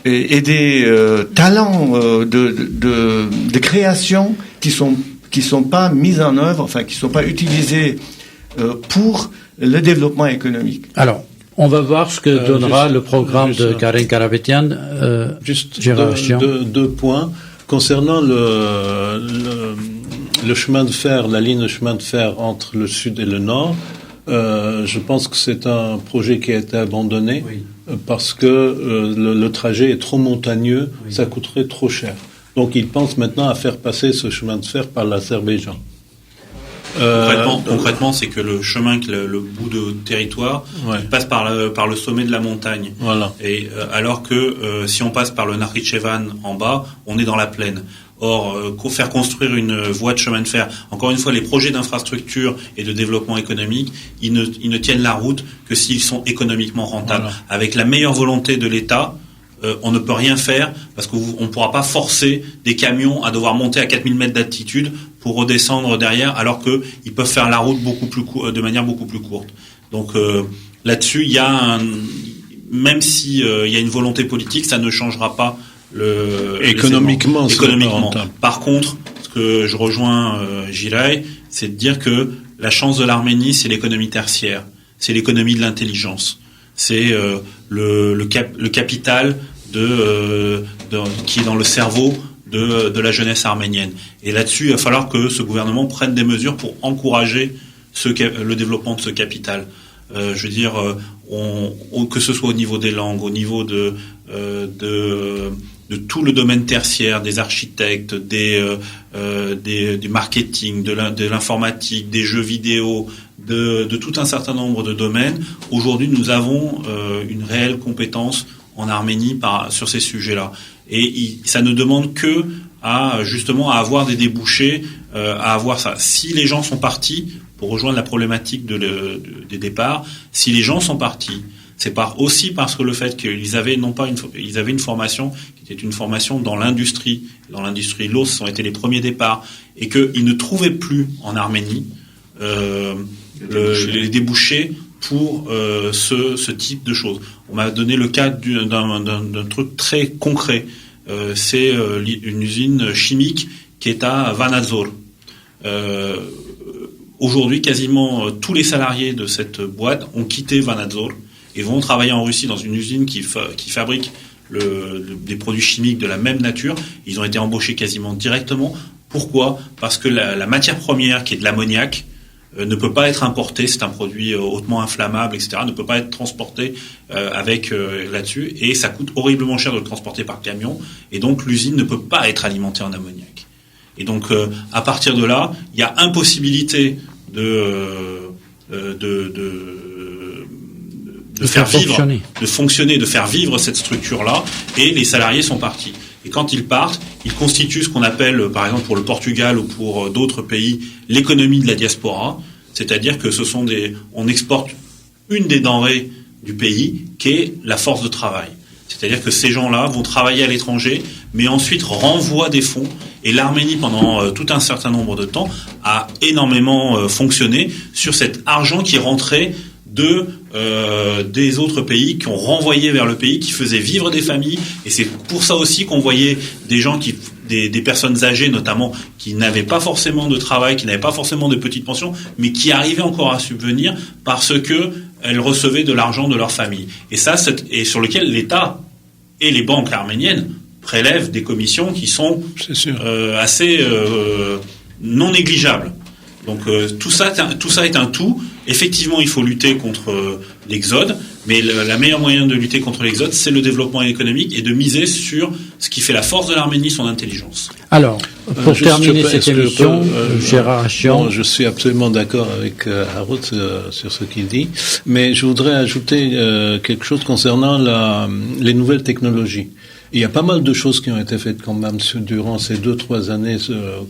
des talents de création qui sont pas mis en œuvre, enfin qui sont pas utilisés pour le développement économique. Alors, on va voir ce que donnera le programme de Karen Karapetian. Juste deux points concernant le chemin de fer, la ligne de chemin de fer entre le sud et le nord. Je pense que c'est un projet qui a été abandonné parce que le trajet est trop montagneux, ça coûterait trop cher. Donc ils pensent maintenant à faire passer ce chemin de fer par l'Azerbaïdjan. Concrètement, c'est que le chemin, le bout de territoire, il passe par le sommet de la montagne. Voilà. Et alors que si on passe par le Nakhitchevan en bas, on est dans la plaine. Or, faire construire une voie de chemin de fer, encore une fois, les projets d'infrastructure et de développement économique, ils ne tiennent la route que s'ils sont économiquement rentables. Voilà. Avec la meilleure volonté de l'État, on ne peut rien faire parce qu'on ne pourra pas forcer des camions à devoir monter à 4000 mètres d'altitude pour redescendre derrière, alors qu'ils peuvent faire la route de manière beaucoup plus courte. Donc là-dessus, il y a même si il y a une volonté politique, ça ne changera pas économiquement. Par contre, ce que je rejoins Giray, c'est de dire que la chance de l'Arménie, c'est l'économie tertiaire, c'est l'économie de l'intelligence. c'est le capital qui est dans le cerveau de la jeunesse arménienne. Et là-dessus, il va falloir que ce gouvernement prenne des mesures pour encourager le développement de ce capital. Je veux dire, que ce soit au niveau des langues, au niveau de tout le domaine tertiaire, des architectes, du marketing, de l'informatique, des jeux vidéo, de tout un certain nombre de domaines. Aujourd'hui, nous avons une réelle compétence en Arménie sur ces sujets-là. Et ça ne demande que justement à avoir des débouchés, à avoir ça. Si les gens sont partis, pour rejoindre la problématique des départs, si les gens sont partis, c'est aussi parce que le fait qu'ils avaient ils avaient une formation qui était une formation dans l'industrie. Dans l'industrie, l'os ont été les premiers départs, et qu'ils ne trouvaient plus en Arménie les débouchés pour ce type de choses. On m'a donné le cas d'un truc très concret. C'est une usine chimique qui est à Vanadzor. Aujourd'hui, quasiment tous les salariés de cette boîte ont quitté Vanadzor et vont travailler en Russie dans une usine qui fabrique des produits chimiques de la même nature. Ils ont été embauchés quasiment directement. Pourquoi ? Parce que la matière première, qui est de l'ammoniac, ne peut pas être importée. C'est un produit hautement inflammable, etc. Ne peut pas être transporté là-dessus. Et ça coûte horriblement cher de le transporter par camion. Et donc, l'usine ne peut pas être alimentée en ammoniac. Et donc, à partir de là, il y a impossibilité de faire vivre, de fonctionner, de faire vivre cette structure-là, et les salariés sont partis. Et quand ils partent, ils constituent ce qu'on appelle, par exemple pour le Portugal ou pour d'autres pays, l'économie de la diaspora, c'est-à-dire que on exporte une des denrées du pays, qui est la force de travail. C'est-à-dire que ces gens-là vont travailler à l'étranger, mais ensuite renvoient des fonds. Et l'Arménie, pendant tout un certain nombre de temps, a énormément fonctionné sur cet argent qui rentrait des autres pays, qui ont renvoyé vers le pays, qui faisaient vivre des familles. Et c'est pour ça aussi qu'on voyait des gens des personnes âgées notamment, qui n'avaient pas forcément de travail, qui n'avaient pas forcément de petites pensions, mais qui arrivaient encore à subvenir parce que elles recevaient de l'argent de leur famille. Et sur lequel l'État et les banques arméniennes prélèvent des commissions qui sont assez non négligeables. Donc tout ça est un tout. Effectivement, il faut lutter contre l'exode, mais la meilleure moyen de lutter contre l'exode, c'est le développement économique et de miser sur ce qui fait la force de l'Arménie, son intelligence. Alors, pour terminer cette émission, Gérard Achian... Bon, je suis absolument d'accord avec Harout sur ce qu'il dit, mais je voudrais ajouter quelque chose concernant les nouvelles technologies. Il y a pas mal de choses qui ont été faites quand même durant ces 2-3 années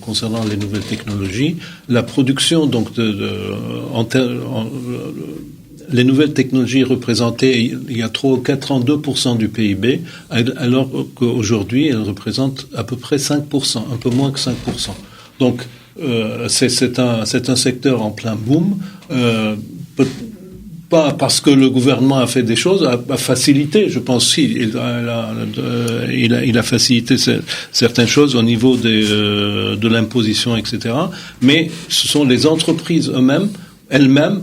concernant les nouvelles technologies. La production, donc, les nouvelles technologies représentaient, il y a 3 ou 4 ans, 2% du PIB, alors qu'aujourd'hui, elles représentent à peu près 5%, un peu moins que 5%. Donc, c'est un secteur en plein boom, pas parce que le gouvernement a fait des choses, a facilité, je pense, si, il a facilité certaines choses au niveau de l'imposition, etc. Mais ce sont les entreprises elles-mêmes,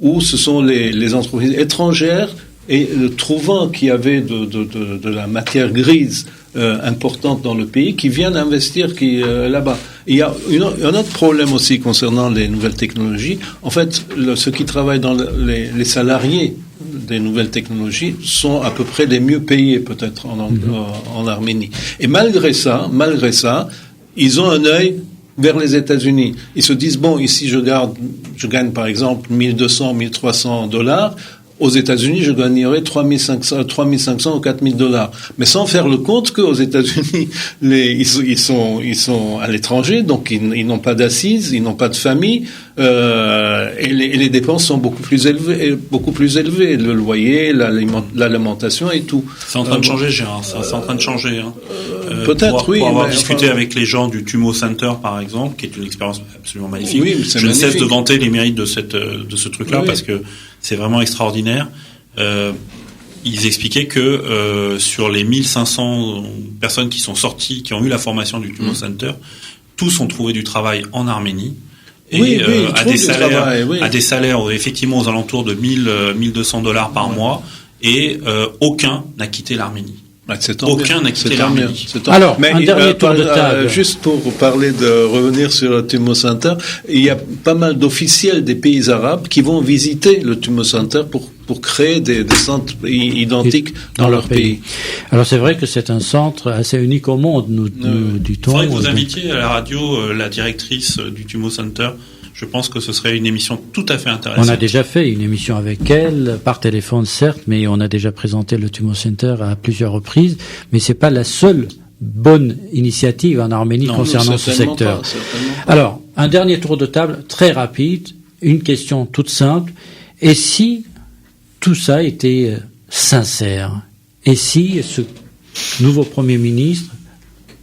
ou ce sont les entreprises étrangères et trouvant qu'il y avait de la matière grise importante dans le pays qui viennent investir là-bas. Il y a un autre problème aussi concernant les nouvelles technologies. En fait, ceux qui travaillent dans les salariés des nouvelles technologies sont à peu près les mieux payés peut-être en Arménie. Et malgré ça, ils ont un œil vers les États-Unis. Ils se disent, bon, ici je gagne par exemple 1200, 1300 $. Aux États-Unis, je gagnerais 3500 ou 4000 $. Mais sans faire le compte qu'aux États-Unis, ils sont à l'étranger, donc ils n'ont pas d'assises, ils n'ont pas de famille, et les dépenses sont beaucoup plus élevées. Le loyer, l'alimentation et tout. C'est en train de changer, Gérard. C'est en train de changer. Peut-être, oui. Pour avoir discuté avec les gens du Tumo Center, par exemple, qui est une expérience absolument magnifique. Oui, je ne cesse de vanter les mérites de ce truc-là, parce que c'est vraiment extraordinaire. Ils expliquaient que sur les 1500 personnes qui sont sorties, qui ont eu la formation du Tumo Center, tous ont trouvé du travail en Arménie. et à des salaires effectivement aux alentours de 1 200 $ par mois, et aucun n'a quitté l'Arménie. Aucun n'a quitté l'Arménie. Alors, un dernier tour de table. Juste pour parler revenir sur le Thumo Center, il y a pas mal d'officiels des pays arabes qui vont visiter le Thumo Center pour créer des centres identiques dans leur pays. Alors c'est vrai que c'est un centre assez unique au monde, nous dit-on. Il faudrait que vous invitiez à la radio la directrice du Thumo Center. Je pense que ce serait une émission tout à fait intéressante. On a déjà fait une émission avec elle, par téléphone certes, mais on a déjà présenté le Thumo Center à plusieurs reprises. Mais c'est pas la seule bonne initiative en Arménie concernant ce secteur. Alors, un dernier tour de table très rapide, une question toute simple. Et si tout ça était sincère? Et si ce nouveau Premier ministre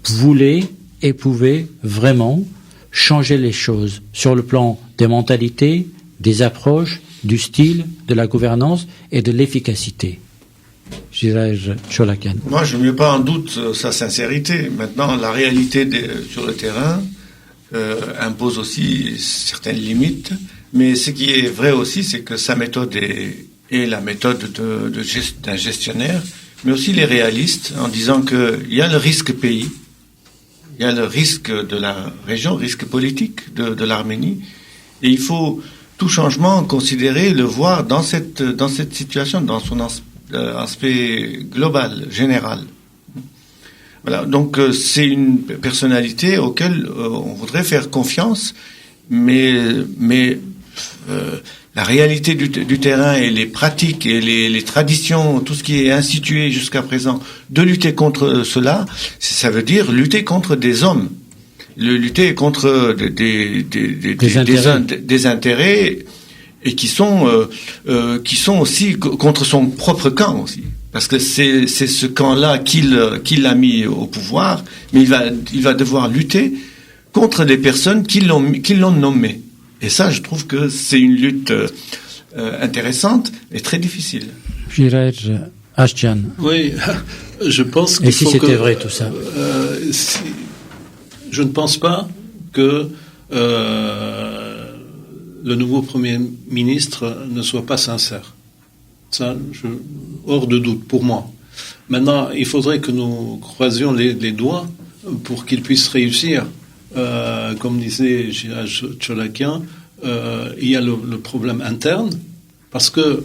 voulait et pouvait vraiment changer les choses sur le plan des mentalités, des approches, du style, de la gouvernance et de l'efficacité? Jiraj Cholakan. Moi, je ne mets pas en doute sa sincérité. Maintenant, la réalité sur le terrain impose aussi certaines limites. Mais ce qui est vrai aussi, c'est que sa méthode est la méthode d'un gestionnaire, mais aussi les réalistes, en disant qu'il y a le risque pays. Il y a le risque de la région, risque politique de l'Arménie, et il faut tout changement considérer, le voir dans cette situation, dans son aspect global, général. Voilà, donc c'est une personnalité auquel on voudrait faire confiance, mais la réalité du terrain et les pratiques et les traditions, tout ce qui est institué jusqu'à présent, de lutter contre cela, ça veut dire lutter contre des hommes, lutter contre des intérêts, et qui sont aussi contre son propre camp aussi, parce que c'est ce camp-là qui l'a mis au pouvoir, mais il va devoir lutter contre des personnes qui l'ont nommé. Et ça, je trouve que c'est une lutte intéressante et très difficile. Jiraj Ashtian. Oui, je pense qu'il faut que... Et si c'était vrai tout ça je ne pense pas que le nouveau Premier ministre ne soit pas sincère. Ça, hors de doute, pour moi. Maintenant, il faudrait que nous croisions les doigts pour qu'il puisse réussir. Comme disait Jiraj Cholakian, il y a le problème interne, parce que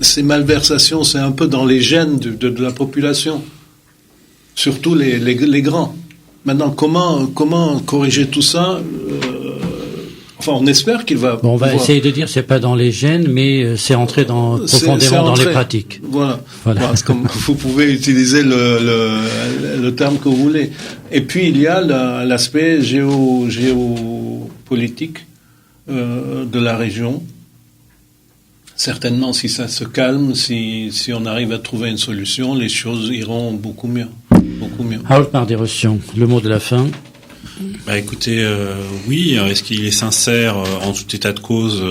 ces malversations, c'est un peu dans les gènes de la population, surtout les grands. Maintenant, comment corriger tout ça? Enfin, on espère qu'il va... Bon, on va essayer de dire c'est pas dans les gènes, mais c'est entré profondément dans les pratiques. Voilà. Comme vous pouvez utiliser le terme que vous voulez. Et puis, il y a l'aspect géopolitique de la région. Certainement, si ça se calme, si on arrive à trouver une solution, les choses iront beaucoup mieux. Harold Marderosian, le mot de la fin. Écoutez, oui, est-ce qu'il est sincère? En tout état de cause,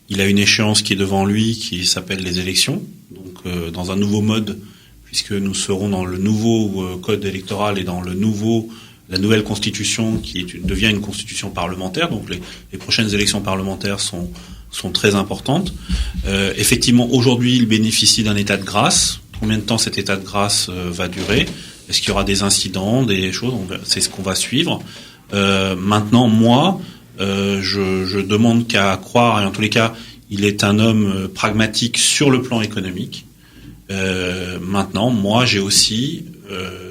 il a une échéance qui est devant lui, qui s'appelle les élections, donc dans un nouveau mode, puisque nous serons dans le nouveau code électoral et dans la nouvelle constitution qui devient une constitution parlementaire, donc les prochaines élections parlementaires sont très importantes. Effectivement, aujourd'hui, il bénéficie d'un état de grâce. Combien de temps cet état de grâce va durer? Est-ce qu'il y aura des incidents, des choses? C'est ce qu'on va suivre. Maintenant, moi, je demande qu'à croire, et en tous les cas, il est un homme pragmatique sur le plan économique. Maintenant, moi, j'ai aussi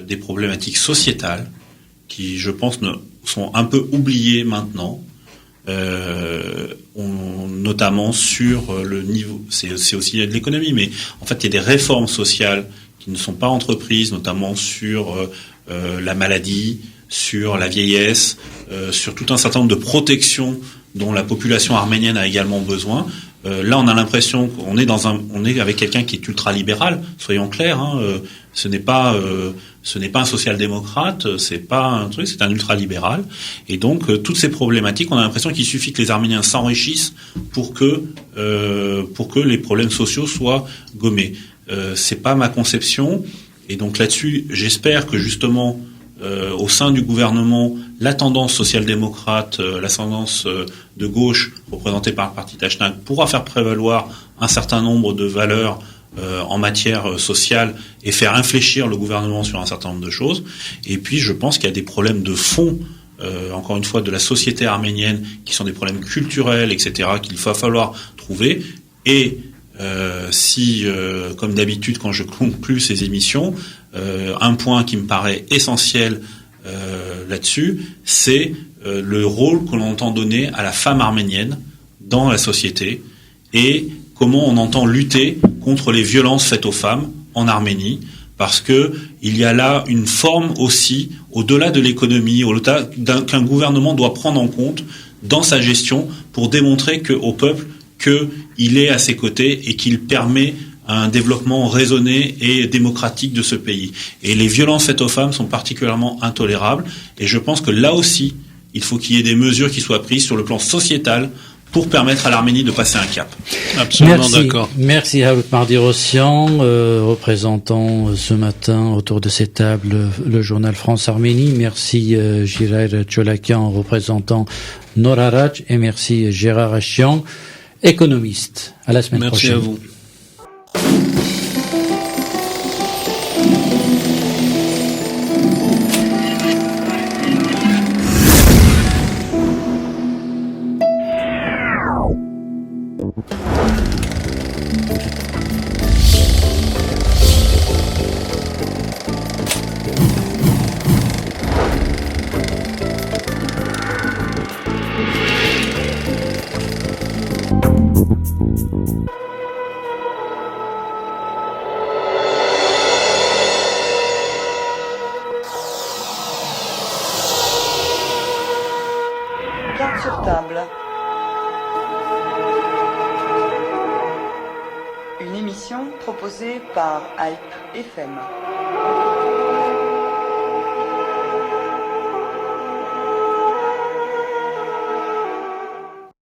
des problématiques sociétales qui, je pense, sont un peu oubliées maintenant. Notamment sur le niveau, c'est aussi de l'économie, mais en fait, il y a des réformes sociales qui ne sont pas entreprises, notamment sur la maladie, sur la vieillesse, sur tout un certain nombre de protections dont la population arménienne a également besoin. Là, on a l'impression qu'on est on est avec quelqu'un qui est ultra-libéral, soyons clairs, ce n'est pas un social-démocrate, c'est pas un truc, c'est un ultra-libéral. Et donc, toutes ces problématiques, on a l'impression qu'il suffit que les Arméniens s'enrichissent pour que les problèmes sociaux soient gommés. C'est pas ma conception. Et donc là-dessus, j'espère que justement, au sein du gouvernement la tendance social-démocrate, la tendance de gauche représentée par le parti Tachnak pourra faire prévaloir un certain nombre de valeurs en matière sociale et faire infléchir le gouvernement sur un certain nombre de choses. Et puis je pense qu'il y a des problèmes de fond, encore une fois, de la société arménienne, qui sont des problèmes culturels, etc., qu'il va falloir trouver. Et si, comme d'habitude, quand je conclue ces émissions, un point qui me paraît essentiel là-dessus, c'est le rôle que l'on entend donner à la femme arménienne dans la société et comment on entend lutter contre les violences faites aux femmes en Arménie, parce que il y a là une forme aussi, au-delà de l'économie, au-delà qu'un gouvernement doit prendre en compte dans sa gestion pour démontrer au peuple qu'il est à ses côtés et qu'il permet un développement raisonné et démocratique de ce pays. Et les violences faites aux femmes sont particulièrement intolérables, et je pense que là aussi, il faut qu'il y ait des mesures qui soient prises sur le plan sociétal pour permettre à l'Arménie de passer un cap. Absolument d'accord. Merci Harout Mardirosyan, représentant ce matin autour de cette table le journal France-Arménie. Merci Giraïr Cholakian, représentant Noraraj, et merci Gérard Achian, économiste. À la semaine prochaine. Merci à vous. Carte sur table. Une émission proposée par Alp FM.